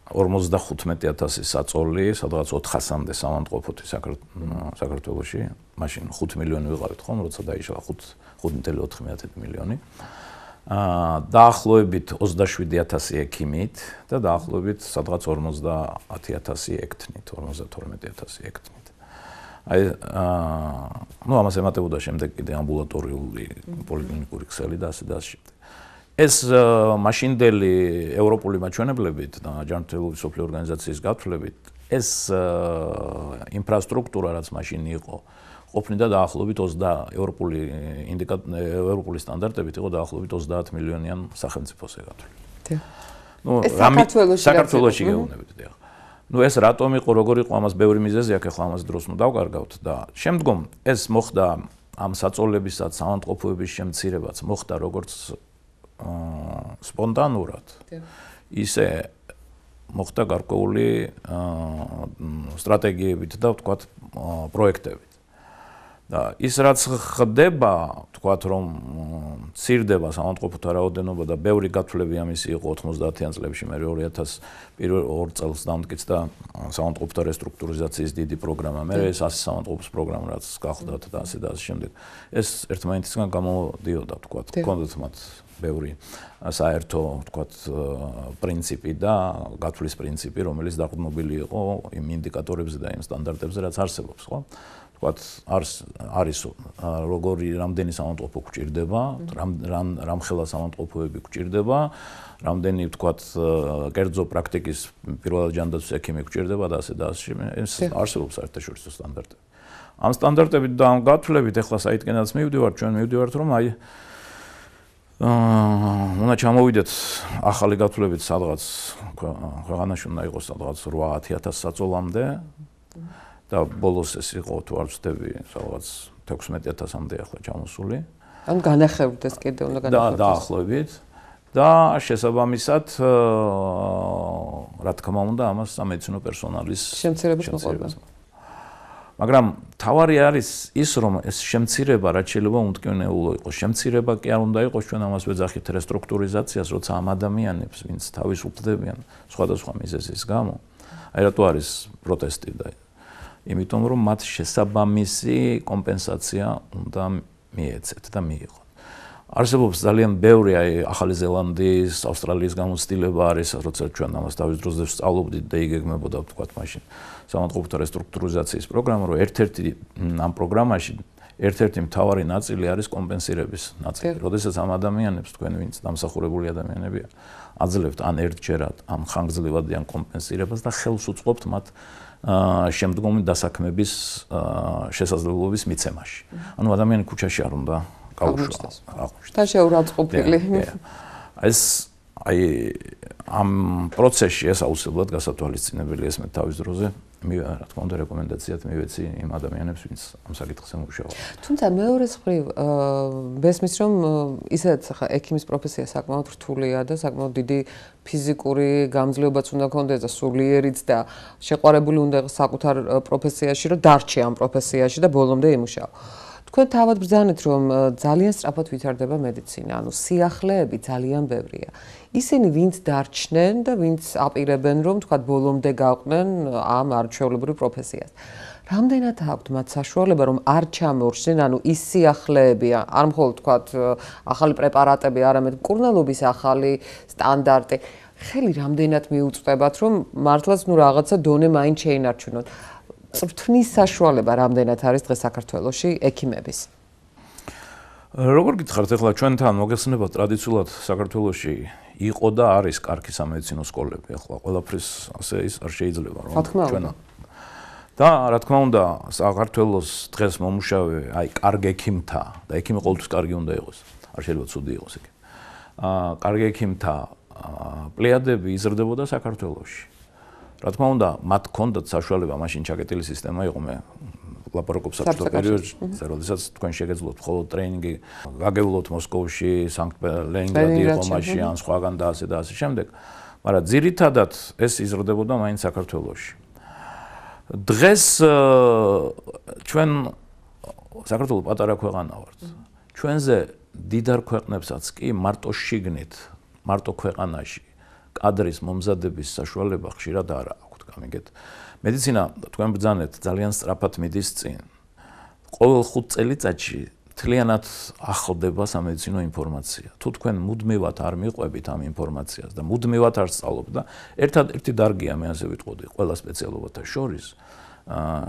55,000 საწოლი, სადღაც 400-მდე სამანდყოფოთი საქართველოში, მაშინ 5 მილიონი ვიყავით ხომ, როცა დაიშალა 5.4 მილიონი. დაახლოებით 27,000 ექიმით და დაახლოებით სადღაც 50,000 ექთნით, 52,000 ექთნით. აი, ამას ემატებოდა შემდეგ კიდე ამბულატორიული პოლიკლინიკური ქსელი და ასე და ასე შემდეგ. ეს მაშინდელი ევროპული მაჩვენებლებით და ჯანმრთელობის მსოფლიო ორგანიზაციის გათვლებით ეს ინფრასტრუქტურა რაც მაშინ იყო ყოფნიდა დაახლოებით 20 ევროპული სტანდარტებით იყო დაახლოებით 30 მილიონიან სახელმწიფოზე გათვლილი. საქართველოში გეუბნებით დიახ. ეს რატომ იყო, როგორ იყო, ამას ბევრი მიზეზი აქვს, ახლა ამას დროს დავკარგავთ და შემდგომ ეს მოხდა ამ საწოლებისაც, სამანდყოფოების შემცირებაც მოხდა როგორც სპონტანურად. ისე მოხდა გარკვეული სტრატეგიებით და ვთქვათ პროექტებით. და ის რაც ხდება, ვთქვათ რომ მცირდება სამანდყოფოთა რაოდენობა და ბევრი გათვლები ამისი იყო 90-იან წლებში, მე 2002 წელს დამტკიცდა სამანდყოფოთა რესტრუქტურიზაციის დიდი პროგრამა, მე ეს 100 სამანდყოფოს პროგრამა რაც გახდათ და ასე და ასე შემდეგ. ეს ერთმანეთისგან გამოდიოდა, ვთქვათ, ჰქონდათ მათ ბევრი საერთო, ვთქვათ, პრინციპი და გათვლის პრინციპი, რომელიც დაყრდნობილი იყო იმ ინდიკატორებზე და იმ სტანდარტებზე, რაც არსებობს, ხო? ვთქვათ, არის როგორი რამდენი სამანდყოფო გვჭირდება, რამხელა სამანდყოფოები გვჭირდება, რამდენი, ვთქვათ, კერძო პრაქტიკის პირველად ჯანდაცვის ექიმი გვჭირდება და ასე და ასე. ეს არსებობს საერთაშორისო სტანდარტები. ამ სტანდარტებით და ამ გათვლებით ახლა საითკენაც მივდივართ, ჩვენ მივდივართ, რომ აი უნდა ჩამოვიდეთ ახალი გათვლებით სადღაც ქვეყანაში უნდა იყოს სადღაც 8-10,000 საწოლამდე და ბოლოს ეს იყო თუ არ ვცდები სადღაც 16,000-მდე ახლა ჩამოსული. ან განახევრდეს კიდე უნდა განახევრდეს. დაახლოებით და შესაბამისად რა თქმა უნდა ამას სამედიცინო პერსონალის შემცირების მოყოლება. მაგრამ თავარი არის ის რომ ეს შემცირება რაც შეიძლება უმტკივნეულო იყოს. შემცირება კი არ უნდა იყოს ჩვენ ამას ვეძახით რესტრუქტურიზაციას, როცა ამ ადამიანებს ვინც თავისუფლდებიან სხვადასხვა მიზეზის გამო, აი რატო არის პროტესტი და იმიტომ რომ მათ შესაბამისი კომპენსაცია უნდა მიეცეთ და მიიღონ. არსებობს ძალიან ბევრი აი ახალი ზელანდიის, ავსტრალიის გამოცდილება არის, როცა ჩვენ ამას თავის დროზე ვსწავლობდით და იგეგმებოდა ვთქვათ მაშინ სამანდყოფოთა რესტრუქტურიზაციის პროგრამა, რომ ერთ-ერთი ამ პროგრამაში ერთ-ერთი მთავარი ნაწილი არის კომპენსირების ნაწილი. როდესაც ამ ადამიანებს თქვენ ვინც დამსახურებული ადამიანებია, აძლევთ ან ერთჯერად, ან ხანგრძლივადიან კომპენსირებას და ხელს უწყობთ მათ შემდგომი დასაქმების შესაძლებლობის მიცემაში. ანუ ადამიანი ქუჩაში არ უნდა გაუშვას. და შეურაცხყოფილი. ეს აი ამ პროცესში ეს აუცილებლად გასათვალისწინებელი ეს მე თავის დროზე რა თქმა უნდა რეკომენდაციად მივეცი იმ ადამიანებს ვინც ამ საკითხზე მუშაობენ. თუმცა მეორე მხრივ მესმის რომ ისედაც ხა ექიმის პროფესია საკმაოდ რთულია და საკმაოდ დიდი ფიზიკური გამძლეობაც უნდა ქონდეს და სულიერიც და შეყვარებული უნდა იყოს საკუთარ პროფესიაში რომ დარჩე ამ პროფესიაში და ბოლომდე იმუშაო. თქვენ თავად ბრძანეთ რომ ძალიან სწრაფად ვითარდება მედიცინა, ანუ სიახლეები ძალიან ბევრია. ისინი ვინც დარჩნენ და ვინც აპირებენ რომ თქვა ბოლომდე გავყნენ ამ არჩეულებრივ პროფესიას. რამდენად აქვთ მათ საშუალება რომ არ ჩამორჩნენ, ანუ ის სიახლეები, არ მხოლოდ თქვა ახალი პრეპარატები, არამედ მკურნალობის ახალი სტანდარტი. ხელი რამდენად მიუწვდებათ რომ მართლაც ნუ რაღაცა დონე მაინც შეინარჩუნოთ. წვრთნის საშუალება რამდენად არის დღეს საქართველოში ექიმების? როგორ გითხართ, ახლა ჩვენთან მოგეხსენებათ ტრადიციულად საქართველოში იყო და არის კარგი სამედიცინო სკოლები, ახლა ყველაფრის ასე ის არ შეიძლება რომ ჩვენ და რა თქმა უნდა საქართველოს დღეს მომუშავე აი კარგ ექიმთა და ექიმი ყოველთვის კარგი უნდა იყოს, არ შეიძლება ცუდი იყოს ექიმი. კარგ ექიმთა პლეიადები იზრდებოდა საქართველოში. რა თქმა უნდა, მათ ჰქონდათ საშუალება, მაშინ ჩაკეტილი სისტემა იყო, მე ლაპარაკობ საბჭოთა პერიოდში, როდესაც თქვენ შეგეძლოთ მხოლოდ ტრეინინგი გაგევლოთ მოსკოვში, ლენინგრადი იყო მაშინ ან სხვაგან და ასე შემდეგ. მაგრამ ძირითადად ეს იზრდებოდა მაინც საქართველოში. დღეს ჩვენ საქართველოს პატარა ქვეყანა ვართ. ჩვენზე დიდარ ქვეყნებსაც კი მარტო შიგნით, მარტო ქვეყანაში კადრის მომზადების საშუალება ხშირად არ აქვთ, გამიგეთ. მედიცინა თქვენ ბრძანეთ ძალიან სწრაფად მიდის წინ. ყოველ 5 წელიწადში მთლიანად ახლდება სამედიცინო ინფორმაცია. თუ თქვენ მუდმივად არ მიყვებით ამ ინფორმაციას და მუდმივად არ სწავლობთ და ერთადერთი დარგია, მე ასე ვიტყოდი, ყველა სპეციალობათა შორის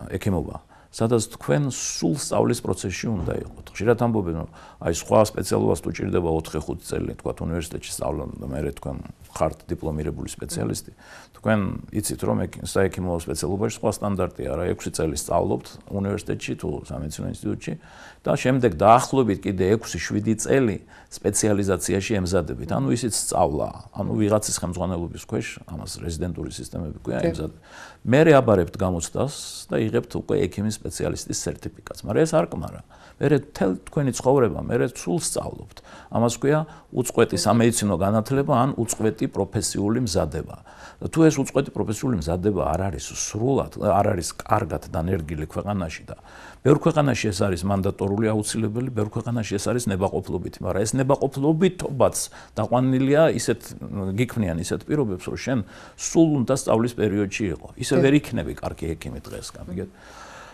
ექიმობა, სადაც თქვენ სულ სწავლის პროცესში უნდა იყოთ. ხშირად ამბობენ, რომ აი სხვა სპეციალობას თუ ჭირდება 4-5 წელი, თქვათ უნივერსიტეტში სწავლა და მე თქვენ ხართ დიპლომირებული სპეციალისტი. თქვენ იცით, რომ საექიმო სპეციალობაში სხვა სტანდარტია, რა 6 წელი სწავლობთ უნივერსიტეტში თუ სამედიცინო ინსტიტუტში და შემდეგ დაახლოებით კიდე 6-7 წელი სპეციალიზაციაში ემზადებით. ანუ ისიც სწავლა, ანუ ვიღაცის ხელმძღვანელობის ქვეშ, ამას რეზიდენტური სისტემები ქვია ემზადებთ. მერე აბარებთ გამოცდას და იღებთ უკვე ექიმის სპეციალისტის სერტიფიკატს. მაგრამ ეს არ კმარა. მერე თქვენი ცხოვრება, მერე სულ სწავლობთ. ამას ქვია უწყვეტი სამედიცინო განათლება ან უწყვეტი პროფესიული მზადება. და თუ ეს უწყვეტი პროფესიული მზადება არ არის სრულად, არ არის კარგად დანერგილი ქვეყანაში და ბევრ ქვეყანაში ეს არის მანდატორული აუცილებელი, ბევრ ქვეყანაში ეს არის ნებაყოფლობითი, მაგრამ ეს ნებაყოფლობითობაც დაყვანილია ისეთ გიქმნიან ისეთ პირობებს, რომ შენ სულ უნდა სწავლის პერიოდში იყო. ისე ვერ იქნები კარგი ექიმი დღეს, გამიგეთ.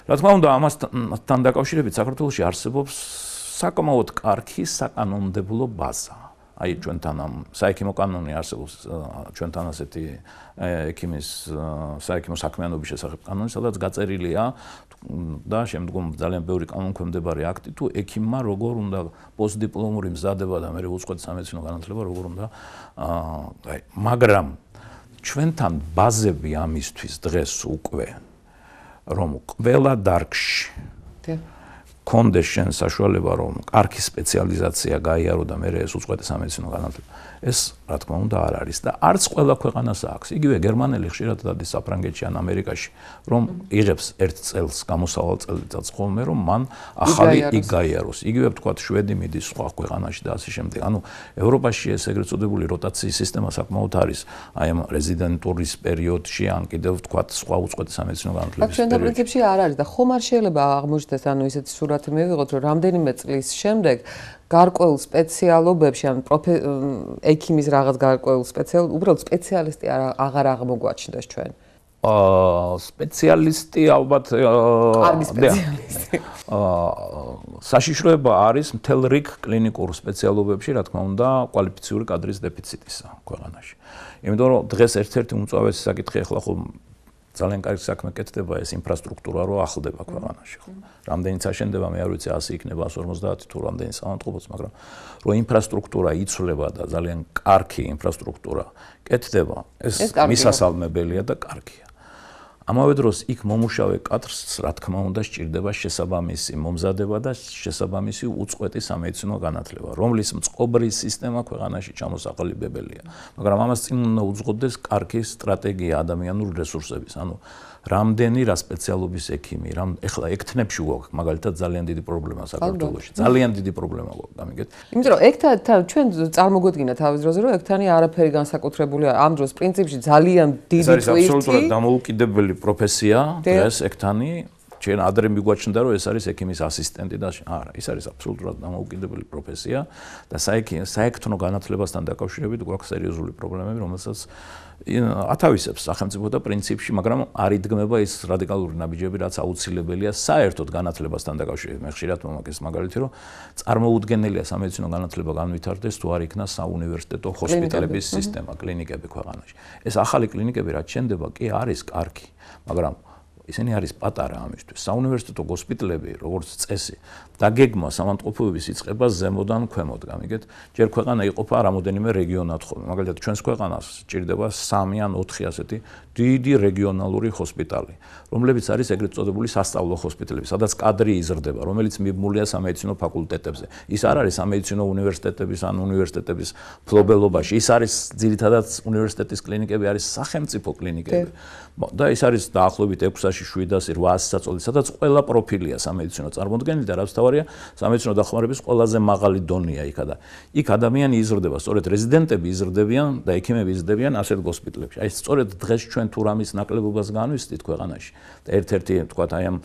რა თქმა უნდა, ამასთან დაკავშირებით საქართველოში არსებობს საკმაოდ კარგი საკანონმდებლო ბაზა. აი ჩვენთან ამ საექიმო კანონი არსებობს, ჩვენთან ასეთი ექიმის საექიმო საქმიანობის შესახებ კანონი, სადაც გაწერილია და შემდგომ ძალიან ბევრი კანონქვემდებარე აქტი, თუ ექიმმა როგორ უნდა პოსტდიპლომური მზადება და მერე უწყვეტი სამედიცინო განათლება როგორ უნდა მაგრამ ჩვენთან ბაზები ამისთვის დღეს უკვე რომ ყველა დარგში კონდეს შენ საშუალება რომ კარგი სპეციალიზაცია გაიარო და მერე ეს უწყვეტი სამედიცინო განათლება ეს რა თქმა უნდა არ არის და არც ყველა ქვეყანას აქვს იგივე გერმანელი ხშირად დადის საფრანგეთში ან ამერიკაში რომ იღებს ერთ წელს გამოსავალ წელიწადს ხოლმე რომ მან ახალი იქ გაიაროს იგივე ვთქვათ შვედი მიდის სხვა ქვეყანაში და ასე შემდეგ ანუ ევროპაში ეს ეგრეთ წოდებული როტაციის სისტემა საკმაოდ არის აი ამ რეზიდენტურის პერიოდში ან კიდევ ვთქვათ სხვა უწყვეტი სამედიცინო განათლების პერიოდში აქ პრინციპში არ არის და ხომ არ შეიძლება აღმოჩნდეს ანუ ისეთი სურათი მივიღოთ რომ რამდენიმე წლის შემდეგ გარკვეულ სპეციალობებში ან ექიმის რაღაც გარკვეულ უბრალოდ სპეციალისტი აღარ აღმოგვაჩნდეს ჩვენ. სპეციალისტი ალბათ კარგი სპეციალისტი. საშიშროება არის მთელ რიგ კლინიკურ სპეციალობებში, რა თქმა უნდა, კვალიფიციური კადრის დეფიციტისა ქვეყანაში. იმიტომ რომ დღეს ერთ-ერთი უმწვავესი საკითხი ახლა ხომ ძალიან კარგი საქმე კეთდება ეს ინფრასტრუქტურა რო ახლდება ქვეყანაში ხო. რამდენიც აშენდება მე არ ვიცი 100 იქნება 150 თუ რამდენი სამანტყობოც, მაგრამ რო ინფრასტრუქტურა იცვლება და ძალიან კარგი ინფრასტრუქტურა კეთდება, ეს მისასალმებელია და კარგია. ამავე დროს იქ მომუშავე კადრს რა თქმა უნდა სჭირდება შესაბამისი მომზადება და შესაბამისი უწყვეტი სამედიცინო განათლება, რომლის მწყობრის სისტემა ქვეყანაში ჩამოსაყალიბებელია. მაგრამ ამას წინ უნდა უძღოდეს კარგი სტრატეგია ადამიანური რესურსების, ანუ რამდენი რა სპეციალობის ექიმი, ეხლა ექთნებში გვაქვს მაგალითად ძალიან დიდი პრობლემა საქართველოში. ძალიან დიდი პრობლემა გვაქვს, გამიგეთ? იმიტომ რომ ჩვენ წარმოგვედგინა თავის დროზე რომ ექთანი არაფერი განსაკუთრებული არ ამ დროს პრინციპში ძალიან დიდი წვირთი. ეს არის აბსოლუტურად დამოუკიდებელი პროფესია, დღეს ექთანი ჩვენ ადრე მიგვაჩნდა რომ ეს არის ექიმის ასისტენტი და არა, ეს არის აბსოლუტურად დამოუკიდებელი პროფესია და საექთნო განათლებასთან დაკავშირებით გვაქვს სერიოზული პრობლემები, რომელსაც ათავისებს სახელმწიფო და პრინციპში, მაგრამ არ იდგმება ის რადიკალური ნაბიჯები, რაც აუცილებელია საერთოდ განათლებასთან დაკავშირებით. მე ხშირად მომაკეს მაგალითი, რომ წარმოუდგენელია სამედიცინო განათლება განვითარდეს, თუ არ იქნა საუნივერსიტეტო ჰოსპიტალების სისტემა, კლინიკები ქვეყანაში. ეს ახალი კლინიკები რაც შენდება, კი არის კარგი, მაგრამ ისინი არის პატარა ამისთვის. საუნივერსიტეტო ჰოსპიტალები, როგორც წესი, დაგეგმა სამანტყოფოების იწყება ზემოდან ქვემოთ, გამიგეთ? ჯერ ქვეყანა იყოფა რამოდენიმე რეგიონად ხოლმე. მაგალითად, ჩვენს ქვეყანას ჭირდება 3 ან 4 ასეთი დიდი რეგიონალური ჰოსპიტალი, რომლებიც არის ეგრეთ წოდებული სასწავლო ჰოსპიტალები, სადაც კადრი იზრდება, რომელიც მიბმულია სამედიცინო ფაკულტეტებზე. ის არ არის სამედიცინო უნივერსიტეტების ან უნივერსიტეტების ფლობელობაში, ის არის ძირითადად უნივერსიტეტის კლინიკები, არის სახელმწიფო კლინიკები. და ის არის დაახლოებით 6 ევროპაში 700-800 საწოლი, სადაც ყველა პროფილია სამედიცინო წარმოდგენილი და რაც თავარია, სამედიცინო დახმარების ყველაზე მაღალი დონეა იქა და იქ ადამიანი იზრდება, სწორედ რეზიდენტები იზრდებიან და ექიმები იზრდებიან ასეთ გოსპიტლებში. აი სწორედ დღეს ჩვენ თუ რამის ნაკლებობას განვისდით ქვეყანაში და ერთ-ერთი თქვათ აი ამ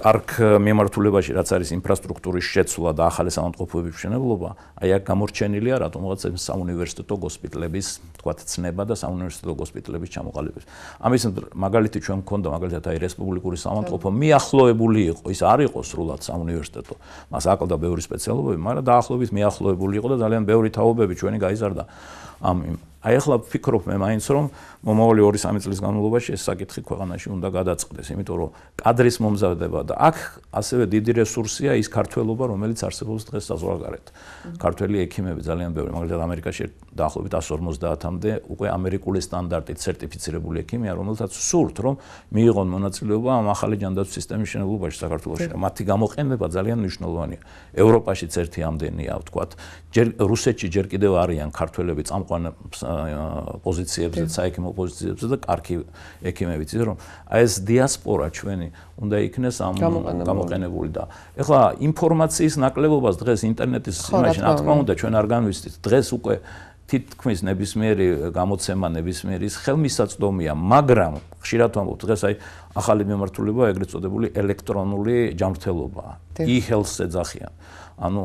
კარგ მიმართულებაში რაც არის ინფრასტრუქტურის შეცვლა და ახალი სამონტყოფოების მშენებლობა, აი აქ გამორჩენილია რატომღაც საუნივერსიტეტო გოსპიტლების თქვათ ცნება და საუნივერსიტეტო გოსპიტლების ჩამოყალიბება. ამის მაგალითი ჩვენ მქონდა მაგალითად აი რესპუბლიკური სამონტყოფო მიახლოებული იყო, ის არ იყო სრულად საუნივერსიტეტო. მას აკლდა ბევრი სპეციალობები, მაგრამ დაახლოებით მიახლოებული იყო და ძალიან ბევრი თაობები ჩვენი გაიზარდა ამ აი ახლა ვფიქრობ მე მაინც რომ მომავალი 2-3 წლის განმავლობაში ეს საკითხი ქვეყანაში უნდა გადაწყდეს, იმიტომ რომ კადრის მომზადება და აქ ასევე დიდი რესურსია ის ქართველობა, რომელიც არსებობს დღეს საზღვარგარეთ. ქართველი ექიმები ძალიან ბევრი, მაგალითად ამერიკაში დაახლოებით 150-მდე უკვე ამერიკული სტანდარტით სერტიფიცირებული ექიმია, რომელთაც სურთ რომ მიიღონ მონაწილეობა ამ ახალი ჯანდაცვის სისტემის მშენებლობაში საქართველოში. მათი გამოყენება ძალიან მნიშვნელოვანია. ევროპაშიც ერთი ამდენია, ვთქვათ, რუსეთში ჯერ კიდევ არიან ქართველები წამყვან პოზიციებზე, საექიმო პოზიციებზე და კარგი ექიმებიც, რომ აი ეს დიასპორა ჩვენი უნდა იქნეს ამ გამოყენებული და ეხლა ინფორმაციის ნაკლებობას დღეს ინტერნეტის იმაში რა თქმა უნდა ჩვენ არ განვისდით. დღეს უკვე თითქმის ნებისმიერი გამოცემა, ნებისმიერი ხელმისაწვდომია, მაგრამ ხშირად ვამბობ დღეს აი ახალი მიმართულება ეგრეთ წოდებული ელექტრონული ჯანმრთელობა, e-health-ს ეძახიან. ანუ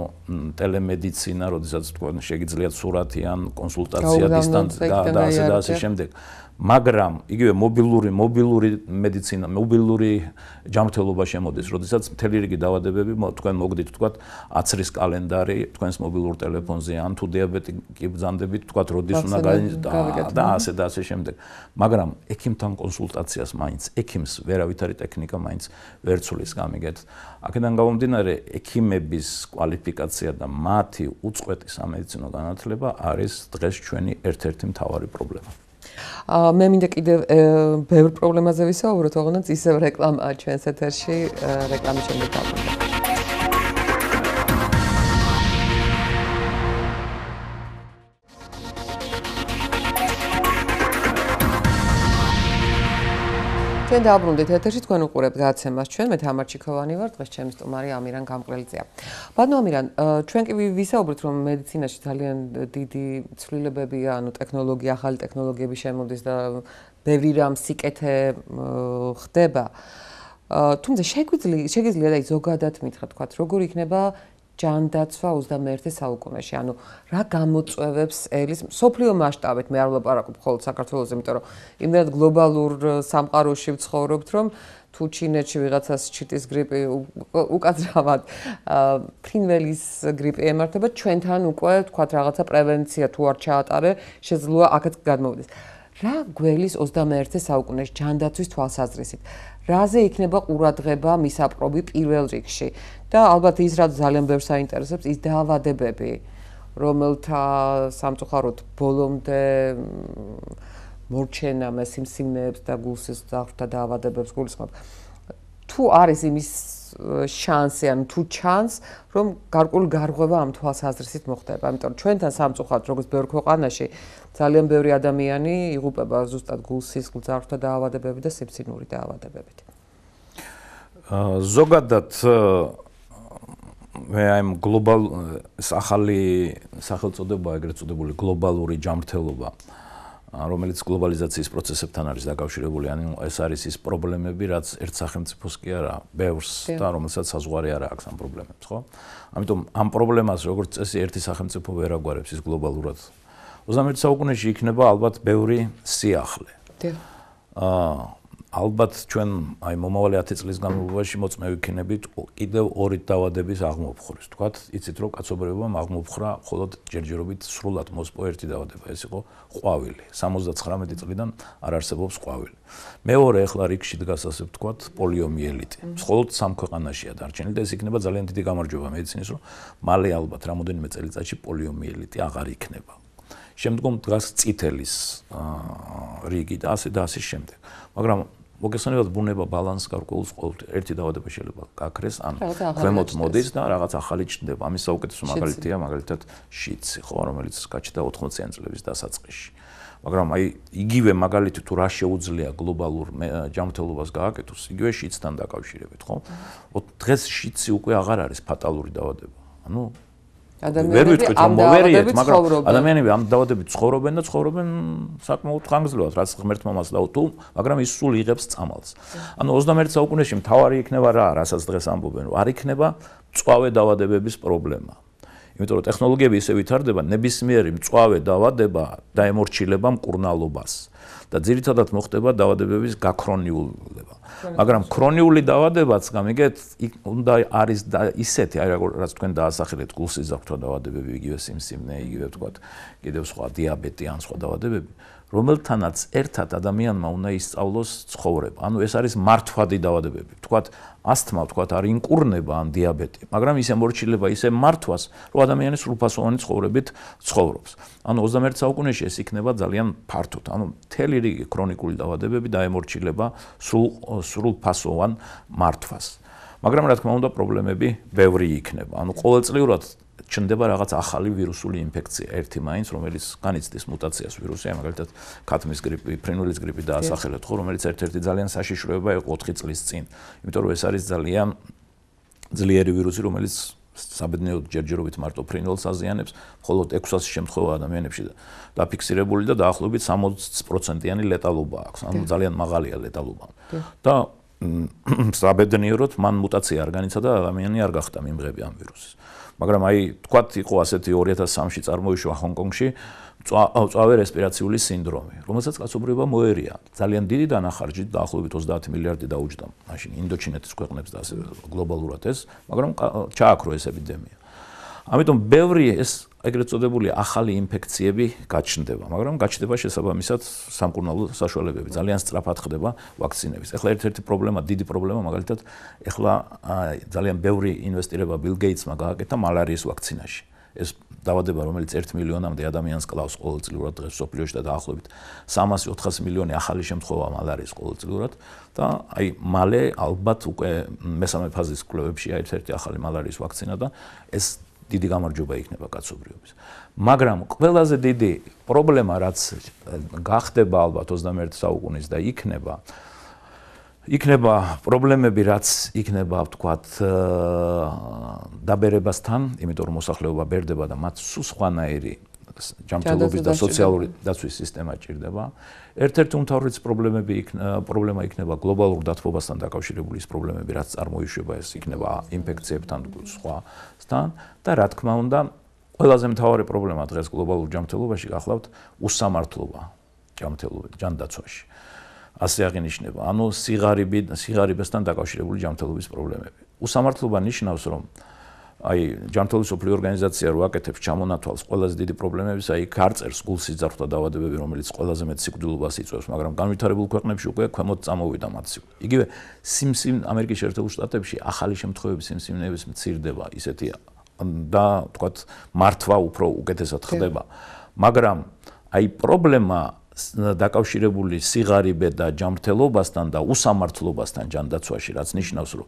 ტელემედიცინა, როდესაც თქვენ შეგიძლიათ სურათი ან კონსულტაცია დისტანცია და ასე შემდეგ. მაგრამ იგივე მობილური მედიცინა, მობილური ჯანმრთელობა შემოდის, როდესაც მთელი რიგი დაავადებები თქვენ მოგდით, თქვათ, აცრის კალენდარი თქვენს მობილურ ტელეფონზე, ან თუ დიაბეტი გიბრძანდებით, თქვათ, როდის უნდა და ასე შემდეგ. მაგრამ ექიმთან კონსულტაციას მაინც ექიმს ვერავითარი ტექნიკა მაინც ვერ ცulis გამიგეთ. აქედან გამომდინარე, ექიმების კვალიფიკაცია და მათი უწყვეტი სამედიცინო განათლება არის დღეს ჩვენი ერთ-ერთი მთავარი პრობლემა. მე მინდა კიდევ ბევრ პრობლემაზე ვისაუბროთ, ოღონდ ისევ რეკლამაა ჩვენს ეთერში, რეკლამის შემდეგ დავბრუნდებით. ჩვენ დავბრუნდით ეთერში, თქვენ უყურებთ გადაცემას ჩვენ, მე თამარ ჩიქოვანი ვარ, დღეს ჩემი სტუმარი ამირან გამყრელიძეა. ბატონო ამირან, ჩვენ კი ვისაუბრეთ, რომ მედიცინაში ძალიან დიდი ცვლილებებია, ანუ ტექნოლოგია, ახალი ტექნოლოგიები შემოდის და ბევრი რამ სიკეთე ხდება. თუმცა შეგიძლია და ზოგადად მითხრა, თქვათ, როგორ იქნება ჯანდაცვა 21 საუკუნეში, ანუ რა გამოწვევებს ელის სოფლიო მასშტაბით, მე არ ვლაპარაკობ მხოლოდ საქართველოზე, იმიტომ რომ იმდენად გლობალურ სამყაროში ვცხოვრობთ, რომ თუ ჩინეთში ვიღაცას ჩიტის გრიპი უკაცრავად ფრინველის გრიპი ემართება, ჩვენთან უკვე თქვათ რაღაცა პრევენცია თუ არ ჩაატარე, შეძლოა აქაც გადმოვიდეს. რა გველის 21 საუკუნეში ჯანდაცვის თვალსაზრისით? რაზე იქნება ყურადღება მისაპყრობი პირველ რიგში? და ალბათ ის რაც ძალიან ბევრს აინტერესებს, ის დაავადებები, რომელთა სამწუხაროდ ბოლომდე მორჩენა სიმსივნეებს და გულსის ძაღლთა დაავადებებს გულისხმობ. თუ არის იმის შანსი, ანუ თუ ჩანს, რომ გარკვეული გარღვევა ამ თვალსაზრისით მოხდება, იმიტომ რომ ჩვენთან სამწუხაროდ როგორც ბევრ ქვეყანაში ძალიან ბევრი ადამიანი იღუპება ზუსტად გულსისხლ ძაღლთა დაავადებებით და სიმსივნური დაავადებებით. ზოგადად მე ამ ახალი სახელწოდება, ეგრეთ წოდებული გლობალური ჯანმრთელობა, რომელიც გლობალიზაციის პროცესებთან არის დაკავშირებული, ანუ ეს არის ის პრობლემები, რაც ერთ სახელმწიფოს კი არა, ბევრს და რომელსაც საზღვარი არ აქვს ამ პრობლემებს, ხო? ამიტომ ამ პრობლემას როგორც წესი ერთი სახელმწიფო ვერ აგვარებს ის გლობალურად. 21 საუკუნეში იქნება ალბათ ბევრი სიახლე. ალბათ ჩვენ აი მომავალი 10 წლის განმავლობაში მოწმე ვიქნებით კიდევ ორი დაავადების აღმოფხვრის. თქვათ, იცით რომ კაცობრიობამ აღმოფხრა მხოლოდ ჯერჯერობით სრულად მოსპო ერთი დაავადება, ეს იყო ყვავილი. 79 წლიდან არ არსებობს ყვავილი. მეორე ახლა რიგში დგას ასე ვთქვათ, პოლიომიელიტი. მხოლოდ 3 ქვეყანაშია დარჩენილი და ეს იქნება ძალიან დიდი გამარჯვება მედიცინის, რომ მალე ალბათ რამოდენიმე წელიწადში პოლიომიელიტი აღარ იქნება. შემდგომ დგას წითელის რიგი და ასე შემდეგ. მაგრამ მოგესალმებით ბუნება ბალანსს გარკვეულს ყოველთვის ერთი დაავადება შეიძლება გაქრეს, ან ქვემოთ მოდის და რაღაც ახალი ჩნდება. ამის საუკეთესო მაგალითია მაგალითად შიცი, ხო, რომელიც გაჩნდა 80-იან წლების დასაწყისში. მაგრამ აი იგივე მაგალითი თუ რა შეუძლია გლობალურ ჯანმრთელობას გააკეთოს, იგივე შიდსთან დაკავშირებით, ხო? დღეს შიდსი უკვე აღარ არის ფატალური დაავადება. ანუ ვერ ვიტყვით რომ მოვერიეთ, მაგრამ ადამიანები ამ დაავადებით ცხოვრობენ და ცხოვრობენ საკმაოდ ხანგრძლივად, რაც ღმერთმა მას დაუთო, მაგრამ ის სულ იღებს წამალს. ანუ 21 საუკუნეში მთავარი იქნება რა, რასაც დღეს ამბობენ, რომ არ იქნება მწვავე დაავადებების პრობლემა. იმიტომ რომ ტექნოლოგიები ისე ვითარდება, ნებისმიერი მწვავე დაავადება დაემორჩილება მკურნალობას და ძირითადად მოხდება დაავადებების გაქრონიულება. მაგრამ ქრონიული დაავადებაც, გამიგეთ, უნდა არის ისეთი, რაც თქვენ დაასახელეთ, გულსიზრქთა დაავადებები, იგივე სიმსივნე, იგივე ვთქვათ, კიდევ სხვა დიაბეტი ან სხვა დაავადებები, რომელთანაც ერთად ადამიანმა უნდა ისწავლოს ცხოვრება. ანუ ეს არის მართვადი დაავადებები. ვთქვათ, ასთმა, ვთქვათ, არ ინკურნება ან დიაბეტი, მაგრამ ის ემორჩილება ისე მართვას, რომ ადამიანი სრულფასოვანი ცხოვრებით ცხოვრობს. ანუ 21 საუკუნეში ეს იქნება ძალიან ფართოდ. ანუ მთელი რიგი ქრონიკული დაავადებები დაემორჩილება სრულფასოვან მართვას. მაგრამ რა თქმა უნდა, პრობლემები ბევრი იქნება. ანუ ყოველწლიურად ჩნდება რაღაც ახალი ვირუსული ინფექცია, ერთი მაინც, რომელიც განიცდის მუტაციას ვირუსი, მაგალითად, ქათმის გრიპი, ფრინველის გრიპი დაასახელეთ, ხო, რომელიც ერთ-ერთი ძალიან საშიშროება იყო 4 წლის წინ. იმიტომ რომ ეს არის ძალიან ძლიერი ვირუსი, რომელიც საბედნიეროდ ჯერჯერობით მარტო ფრინველს აზიანებს, მხოლოდ 600 შემთხვევა ადამიანებში დაფიქსირებული და დაახლოებით 60%-იანი ლეტალობა აქვს. ანუ ძალიან მაღალია ლეტალობა. და საბედნიეროდ მან მუტაცია არ განიცადა და ადამიანი არ გახდა მიმღები ამ ვირუსის. მაგრამ აი თქვათ იყო ასეთი 2003-ში წარმოიშვა ჰონკონგში მწვავე რესპირაციული სინდრომი, რომელსაც კაცობრიობა მოერია. ძალიან დიდი დანახარჯით, დაახლოებით 30 მილიარდი დაუჯდა მაშინ ინდოჩინეთის ქვეყნებს და ასე გლობალურად ეს, მაგრამ ჩააქრო ეს ეპიდემია. ამიტომ ბევრი ეს ეგრეთ წოდებული ახალი ინფექციები გაჩნდება, მაგრამ გაჩნდება შესაბამისად სამკურნალო საშუალებები. ძალიან სწრაფად ხდება ვაქცინების. ეხლა ერთ-ერთი პრობლემა, დიდი პრობლემა, მაგალითად, ეხლა ძალიან ბევრი ინვესტირება ბილ გეიტსმა გააკეთა მალარიის ვაქცინაში. ეს დაავადება, რომელიც 1 მილიონამდე ადამიანს კლავს ყოველწლიურად დღეს მსოფლიოში და დაახლოებით 300-400 მილიონი ახალი შემთხვევა მალარიის ყოველწლიურად და აი მალე ალბათ უკვე მესამე ფაზის კვლევებში ერთ-ერთი ახალი მალარიის ვაქცინა და ეს დიდი გამარჯვება იქნება კაცობრიობის. მაგრამ ყველაზე დიდი პრობლემა, რაც გახდება ალბათ 21 საუკუნის და იქნება პრობლემები, რაც იქნება, ვთქვათ, დაბერებასთან, იმიტომ რომ მოსახლეობა ბერდება და მათ სულ სხვანაირი ჯანმრთელობის და სოციალური დაცვის სისტემა ჭირდება. ერთ-ერთი უმთავრესი პრობლემა იქნება გლობალურ დათბობასთან დაკავშირებული ის პრობლემები, რაც წარმოიშვება, ეს იქნება ინფექციებთან სხვასთან და რა თქმა უნდა, ყველაზე მთავარი პრობლემა დღეს გლობალურ ჯანმრთელობაში გახლავთ უსამართლობა ჯანდაცვაში. ასე აღინიშნება, ანუ სიღარიბესთან დაკავშირებული ჯანმრთელობის პრობლემები. უსამართლობა ნიშნავს, რომ აი ჯანმრთელობის მსოფლიო ორგანიზაცია რო აკეთებს ჩამონათვალს ყველაზე დიდი პრობლემების, აი გარწერს გულსიზრქთა დაავადებები, რომელიც ყველაზე მეტ სიკვდილობას იწვევს, მაგრამ განვითარებულ ქვეყნებში უკვე ქვემოთ წამოვიდა მათ სიკვდილი. იგივე ამერიკის შეერთებულ შტატებში ახალი შემთხვევები სიმსივნეების მცირდება, ისეთია და თქვათ მართვა უფრო უკეთესად ხდება. მაგრამ აი პრობლემა დაკავშირებული სიღარიბე და ჯანმრთელობასთან და უსამართლობასთან ჯანდაცვაში, რაც ნიშნავს, რომ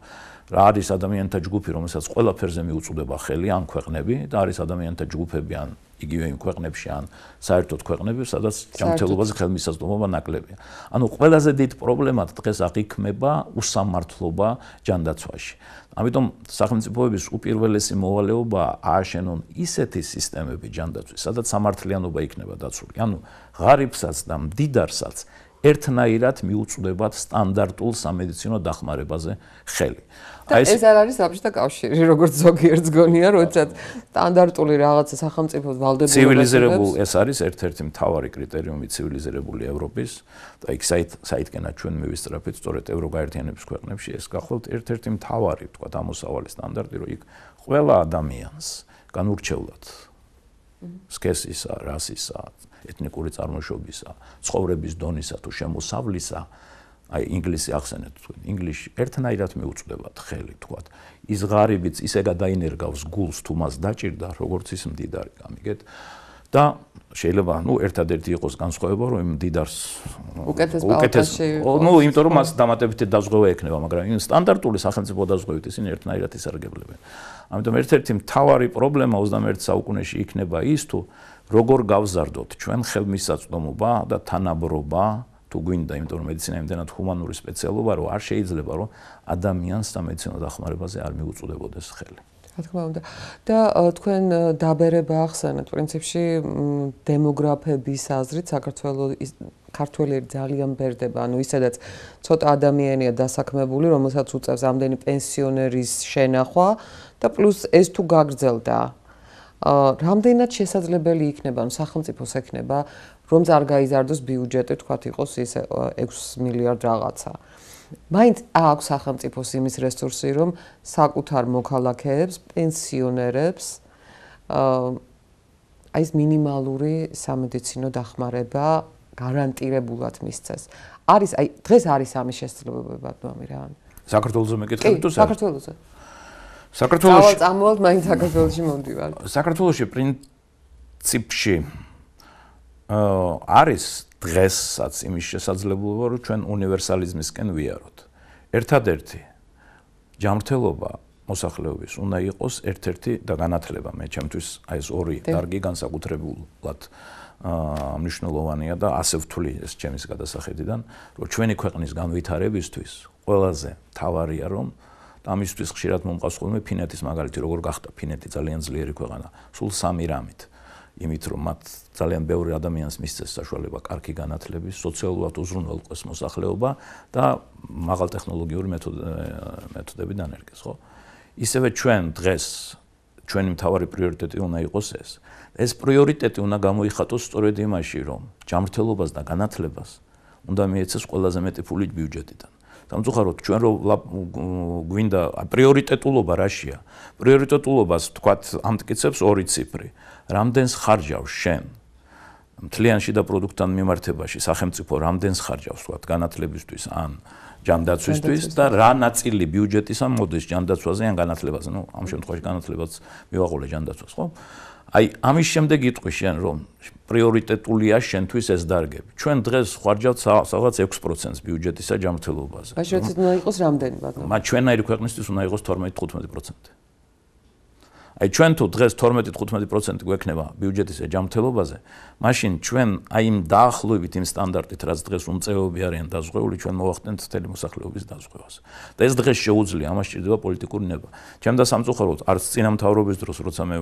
რა არის ადამიანთა ჯგუფი, რომელსაც ყველაფერზე მიუწვდება ხელი ან ქვეყნები და არის ადამიანთა ჯგუფები ან იგივე იმ ქვეყნებში ან საერთოდ ქვეყნები, სადაც ჯანმრთელობაზე ხელმისაწვდომობა ნაკლებია. ანუ ყველაზე დიდ პრობლემად დღეს აღიქმება უსამართლობა ჯანდაცვაში. ამიტომ სახელმწიფოების უპირველესი მოვალეობაა ააშენონ ისეთი სისტემები ჯანდაცვის, სადაც სამართლიანობა იქნება დაცული. ანუ ღარიბსაც და მდიდარსაც ერთნაირად მიუწვდებათ სტანდარტულ სამედიცინო დახმარებაზე ხელი. ეს არ არის საბჭოთა კავშირი, როგორც ზოგიერთს გონია, როდესაც სტანდარტული რაღაცა სახელმწიფო ვალდებულებას ცივილიზირებულ ეს არის ერთ-ერთი მთავარი კრიტერიუმი ცივილიზირებული ევროპის და იქ საითკენაც ჩვენ მივისწრაფეთ სწორედ ევროგაერთიანების ქვეყნებში ეს გახლავთ ერთ-ერთი მთავარი, თქვა, ამოსავალი სტანდარტი, რომ იქ ყველა ადამიანს განურჩევლად სქესისა, რასისა, ეთნიკური წარმოშობისა, ცხოვრების დონისა თუ შემოსავლისა, აი ინგლისი ახსენეთ თქვენ, ინგლისში ერთნაირად მიუწვდებათ ხელი, თქვათ. ის ღარიბიც ისე გადაინერგავს გულს თუ მას დაჭირდა, როგორც ის მდიდარი, გამიგეთ. და შეიძლება ერთადერთი იყოს განსხვავება, რომ იმ დიდარს უკეთეს იმიტომ რომ მას დამატებითი დაზღვევა ექნება, მაგრამ იმ სტანდარტული სახელმწიფო დაზღვევით ისინი ერთნაირად ისარგებლებენ. ამიტომ ერთ-ერთი მთავარი პრობლემა 21 საუკუნეში იქნება ის, თუ როგორ გავზარდოთ ჩვენ ხელმისაწვდომობა და თანაბრობა, თუ გვინდა, იმიტომ რომ მედიცინა იმდენად ჰუმანური სპეციალობა, რომ არ შეიძლება რომ ადამიანს სამედიცინო დახმარებაზე არ მიუწვდებოდეს ხელი. რა თქმა უნდა. და თქვენ დაბერება ახსენეთ, პრინციპში დემოგრაფების აზრით საქართველოს ქართველი ძალიან ბერდება, ანუ ისედაც ცოტა ადამიანია დასაქმებული, რომელსაც უწევს ამდენი პენსიონერის შენახვა და პლუს ეს თუ გაგრძელდა, რამდენად შესაძლებელი იქნება, ანუ სახელმწიფოს ექნება, რომ არ გაიზარდოს ბიუჯეტი, თქვათ იყოს ის 6 მილიარდ რაღაცა. მაინც აქვს სახელმწიფოს იმის რესურსი, რომ საკუთარ მოქალაქეებს, პენსიონერებს აი ეს მინიმალური სამედიცინო დახმარება გარანტირებულად მისცეს. არის აი დღეს არის ამის შესაძლებლობა ამირან. საქართველოს მეკითხებით თუ საქართველოს. საქართველოს წამოვალთ მაინც საქართველოში მომდივარ. საქართველოში პრინციპში არის დღესაც იმის შესაძლებლობა, რომ ჩვენ უნივერსალიზმისკენ ვიაროთ. ერთადერთი ჯანმრთელობა მოსახლეობის უნდა იყოს ერთ-ერთი და განათლება. მე ჩემთვის აი ეს ორი დარგი განსაკუთრებულად მნიშვნელოვანია და ასე ვთვლი ეს ჩემის გადასახედიდან, რომ ჩვენი ქვეყნის განვითარებისთვის ყველაზე მთავარია, რომ ამისთვის ხშირად მომყავს ხოლმე ფინეთის მაგალითი, როგორ გახდა ფინეთი ძალიან ძლიერი ქვეყანა, სულ სამი რამით. იმით რომ მათ ძალიან ბევრი ადამიანს მისცეს საშუალება კარგი განათლების, სოციალურად უზრუნველყოს მოსახლეობა და მაღალტექნოლოგიური მეთოდები დანერგეს, ხო? ისევე ჩვენ დღეს ჩვენი მთავარი პრიორიტეტი უნდა იყოს ეს. ეს პრიორიტეტი უნდა გამოიხატოს სწორედ იმაში, რომ ჯანმრთელობას და განათლებას უნდა მიეცეს ყველაზე მეტი ფული ბიუჯეტიდან. სამწუხაროდ ჩვენ რო გვინდა პრიორიტეტულობა რაშია? პრიორიტეტულობას თქვათ ამტკიცებს ორი ციფრი. რამდენს ხარჯავს შენ მთლიან შიდა პროდუქტთან მიმართებაში სახელმწიფო რამდენს ხარჯავს თქვათ განათლებისთვის ან ჯანდაცვისთვის და რა ნაწილი ბიუჯეტისა მოდის ჯანდაცვაზე ან განათლებაზე. ნუ ამ შემთხვევაში განათლებაც მივაყოლე ჯანდაცვას, ხო? აი ამის შემდეგ იტყვი შენ რომ პრიორიტეტულია შენთვის ეს დარგები. ჩვენ დღეს ხარჯავთ სადღაც 6% ბიუჯეტისა ჯანმრთელობაზე. ბაჟეთით უნდა იყოს რამდენი ბატონო? მაგრამ ჩვენაირი ქვეყნისთვის უნდა იყოს 12-15%. აი ჩვენ თუ დღეს 12-15% გვექნება ბიუჯეტის ჯანმრთელობაზე, მაშინ ჩვენ აი იმ დაახლოებით იმ სტანდარტით, რაც დღეს უმწეობი არიან დაზღვეული, ჩვენ მოვახდენთ მთელი მოსახლეობის დაზღვევას. და ეს დღეს შეუძლია, ამას სჭირდება პოლიტიკური ნება. ჩემ და სამწუხაროდ არც წინამთავრობის დროს, როცა მე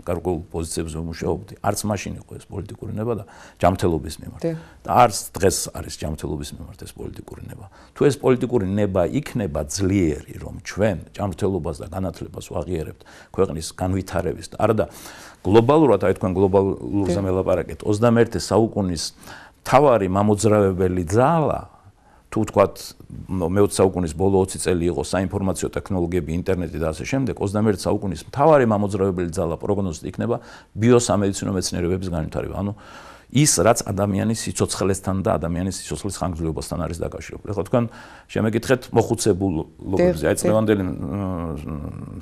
გარკვეულ პოზიციებზე ვმუშაობდი, არც მაშინ იყო ეს პოლიტიკური ნება და ჯანმრთელობის მიმართ. და არც დღეს არის ჯანმრთელობის მიმართ ეს პოლიტიკური ნება. თუ ეს პოლიტიკური ნება იქნება ძლიერი, რომ ჩვენ ჯანმრთელობას და განათლებას ვაღიარებთ ქვეყნის განვითარების და არა და გლობალურად, აი თქვენ გლობალურზე მელაპარაკეთ, 21 საუკუნის მთავარი მამოძრავებელი ძალა, თუ ვთქვათ, მე-20 საუკუნის ბოლო 20 წელი იყო საინფორმაციო ტექნოლოგიები, ინტერნეტი და ასე შემდეგ, 21 საუკუნის მთავარი მამოძრავებელი ძალა პროგნოზით იქნება ბიოსამედიცინო მეცნიერებების განვითარება. ანუ ის რაც ადამიანის სიცოცხლესთან და ადამიანის სიცოცხლის ხანგრძლივობასთან არის დაკავშირებული. ხო, თქვენ შემეკითხეთ მოხუცებულობებზე. აი წლევანდელი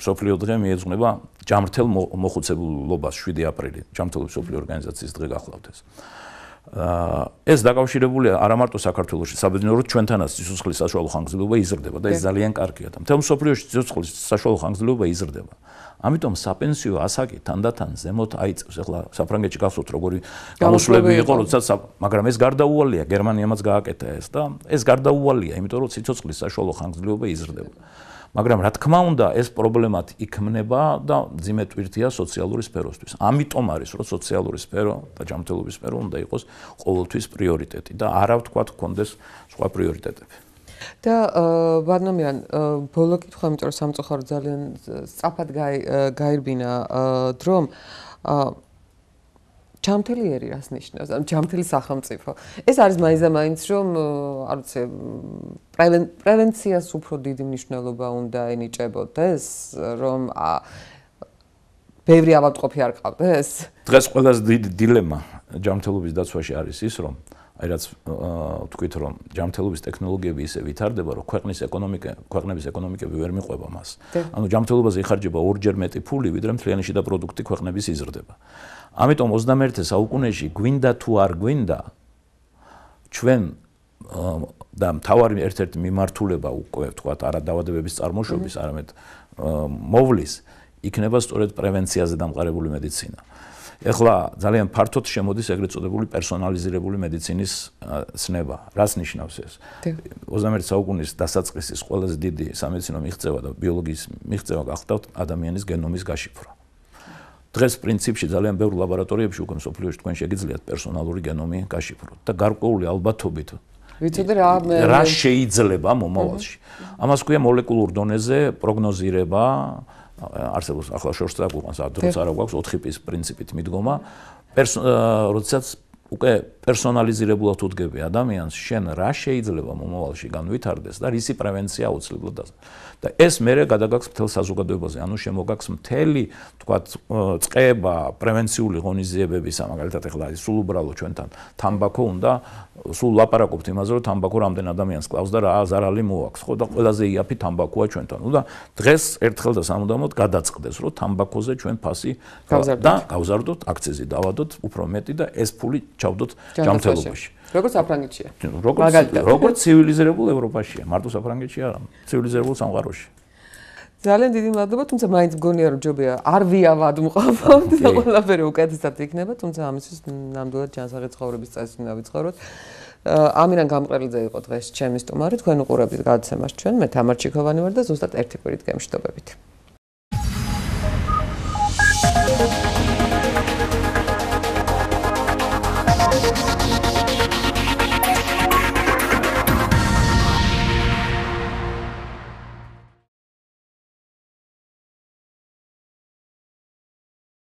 მსოფლიო დღე მიეძღვნება ჯანმრთელ მოხუცებულობას 7 აპრილი, ჯანმრთელობის მსოფლიო ორგანიზაციის დღე გახლავთ ეს. ეს დაკავშირებულია არა მარტო საქართველოში, საბედნიეროდ ჩვენთანაც სიცოცხლის საშუალო ხანგრძლივობა იზრდება და ეს ძალიან კარგია და მთელ მსოფლიოში სიცოცხლის საშუალო ხანგრძლივობა იზრდება. ამიტომ საპენსიო ასაკი თანდათან ზემოთ აიწევს. ეხლა საფრანგეთში გახსოვთ როგორი გამოსვლები იყო, როდესაც მაგრამ ეს გარდაუვალია, გერმანიამაც გააკეთა ეს და ეს გარდაუვალია, იმიტომ რომ სიცოცხლის საშუალო ხანგრძლივობა იზრდება. მაგრამ რა თქმა უნდა, ეს პრობლემად იქმნება და ძიმე ტვირთია სოციალური სფეროსთვის. ამიტომ არის, რომ სოციალური სფერო და ჯანმრთელობის სფერო უნდა იყოს ყოველთვის პრიორიტეტი და არა ვთქვათ, გქონდეს სხვა პრიორიტეტები. და ბატონო, ბოლო კითხვა, იმიტომ რომ სამწუხაროდ ძალიან სწრაფად გაირბინა დრო. ჯანმრთელიერი რას ნიშნავს? ანუ ჯანმრთელი სახელმწიფო. ეს არის მაინც რომ არ ვიცი, პრევენციას უფრო დიდი მნიშვნელობა უნდა ენიჭებოდეს, რომ ბევრი ავადმყოფი არ ყავდეს? დღეს ყველაზე დიდი დილემა ჯანმრთელობის დაცვაში არის ის, რომ აი რაც თქვით რომ ჯანმრთელობის ტექნოლოგიები ისე ვითარდება, რომ ქვეყნების ეკონომიკები ვერ მიყვება მას. ანუ ჯანმრთელობაზე იხარჯება ორჯერ მეტი ფული, ვიდრე მთლიანი შიდა პროდუქტი ქვეყნების იზრდება. ამიტომ 21 საუკუნეში გვინდა თუ არ გვინდა ჩვენ და მთავარი ერთ-ერთი მიმართულება უკვე თქვათ არა დაავადებების წარმოშობის, არამედ მოვლის იქნება სწორედ პრევენციაზე დამყარებული მედიცინა. ეხლა ძალიან ფართოდ შემოდის ეგრეთ წოდებული პერსონალიზირებული მედიცინის ცნება. რას ნიშნავს ეს? 21 საუკუნის დასაწყისის ყველაზე დიდი სამედიცინო მიღწევა და ბიოლოგიის მიღწევა გახდა ადამიანის გენომის გაშიფრვა. დღეს პრინციპში ძალიან ბევრ ლაბორატორიებში უკვე მსოფლიოში თქვენ შეგიძლიათ პერსონალური გენომი გაშიფროთ და გარკვეული ალბათობით ვიცოდე რა შეიძლება მომავალში. ამას ქვია მოლეკულურ დონეზე პროგნოზირება, არსებობს ახლა შორს წაგვიყვანს, დროც არა გვაქვს 4P-ის პრინციპით მიდგომა, როდესაც უკვე პერსონალიზირებულად უდგები ადამიანს, შენ რა შეიძლება მომავალში განვითარდეს და რისი პრევენცია აუცილებლად და ეს მერე გადაგაქვს მთელ საზოგადოებაზე, ანუ შემოგაქვს მთელი, თქვათ, წყება, პრევენციული ღონისძიებების, მაგალითად ახლა სულ უბრალოდ ჩვენთან თამბაქო უნდა, სულ ლაპარაკობთ იმაზე, რომ თამბაქო რამდენ ადამიანს კლავს და რა ზარალი მოაქვს, ხო და ყველაზე იაფი თამბაქოა ჩვენთან. და დღეს ერთხელ და სამუდამოდ გადაწყდეს, რომ თამბაქოზე ჩვენ ფასი და გავზარდოთ, აქციზი დავადოთ უფრო მეტი და ეს ფული ჩავდოთ ჯანმრთელობაში. როგორც საფრანგეთშია. როგორც ცივილიზირებულ ევროპაშია, მარტო საფრანგეთში არა, ცივილიზირებულ სამყაროში. ძალიან დიდი მადლობა, თუმცა მაინც მგონია რომ ჯობია არ ვიავადმყოფავთ და ყველაფერი უკეთესად იქნება, თუმცა ამისთვის ნამდვილად ჯანსაღი ცხოვრების წესით უნდა ვიცხოვროთ. ამირან გამყრელიძე იყო დღეს ჩემი სტუმარი, თქვენ უყურებთ გადაცემას ჩვენ, მე თამარ ჩიქოვანი ვარ და ზუსტად ერთი კვირით გემშვიდობებით.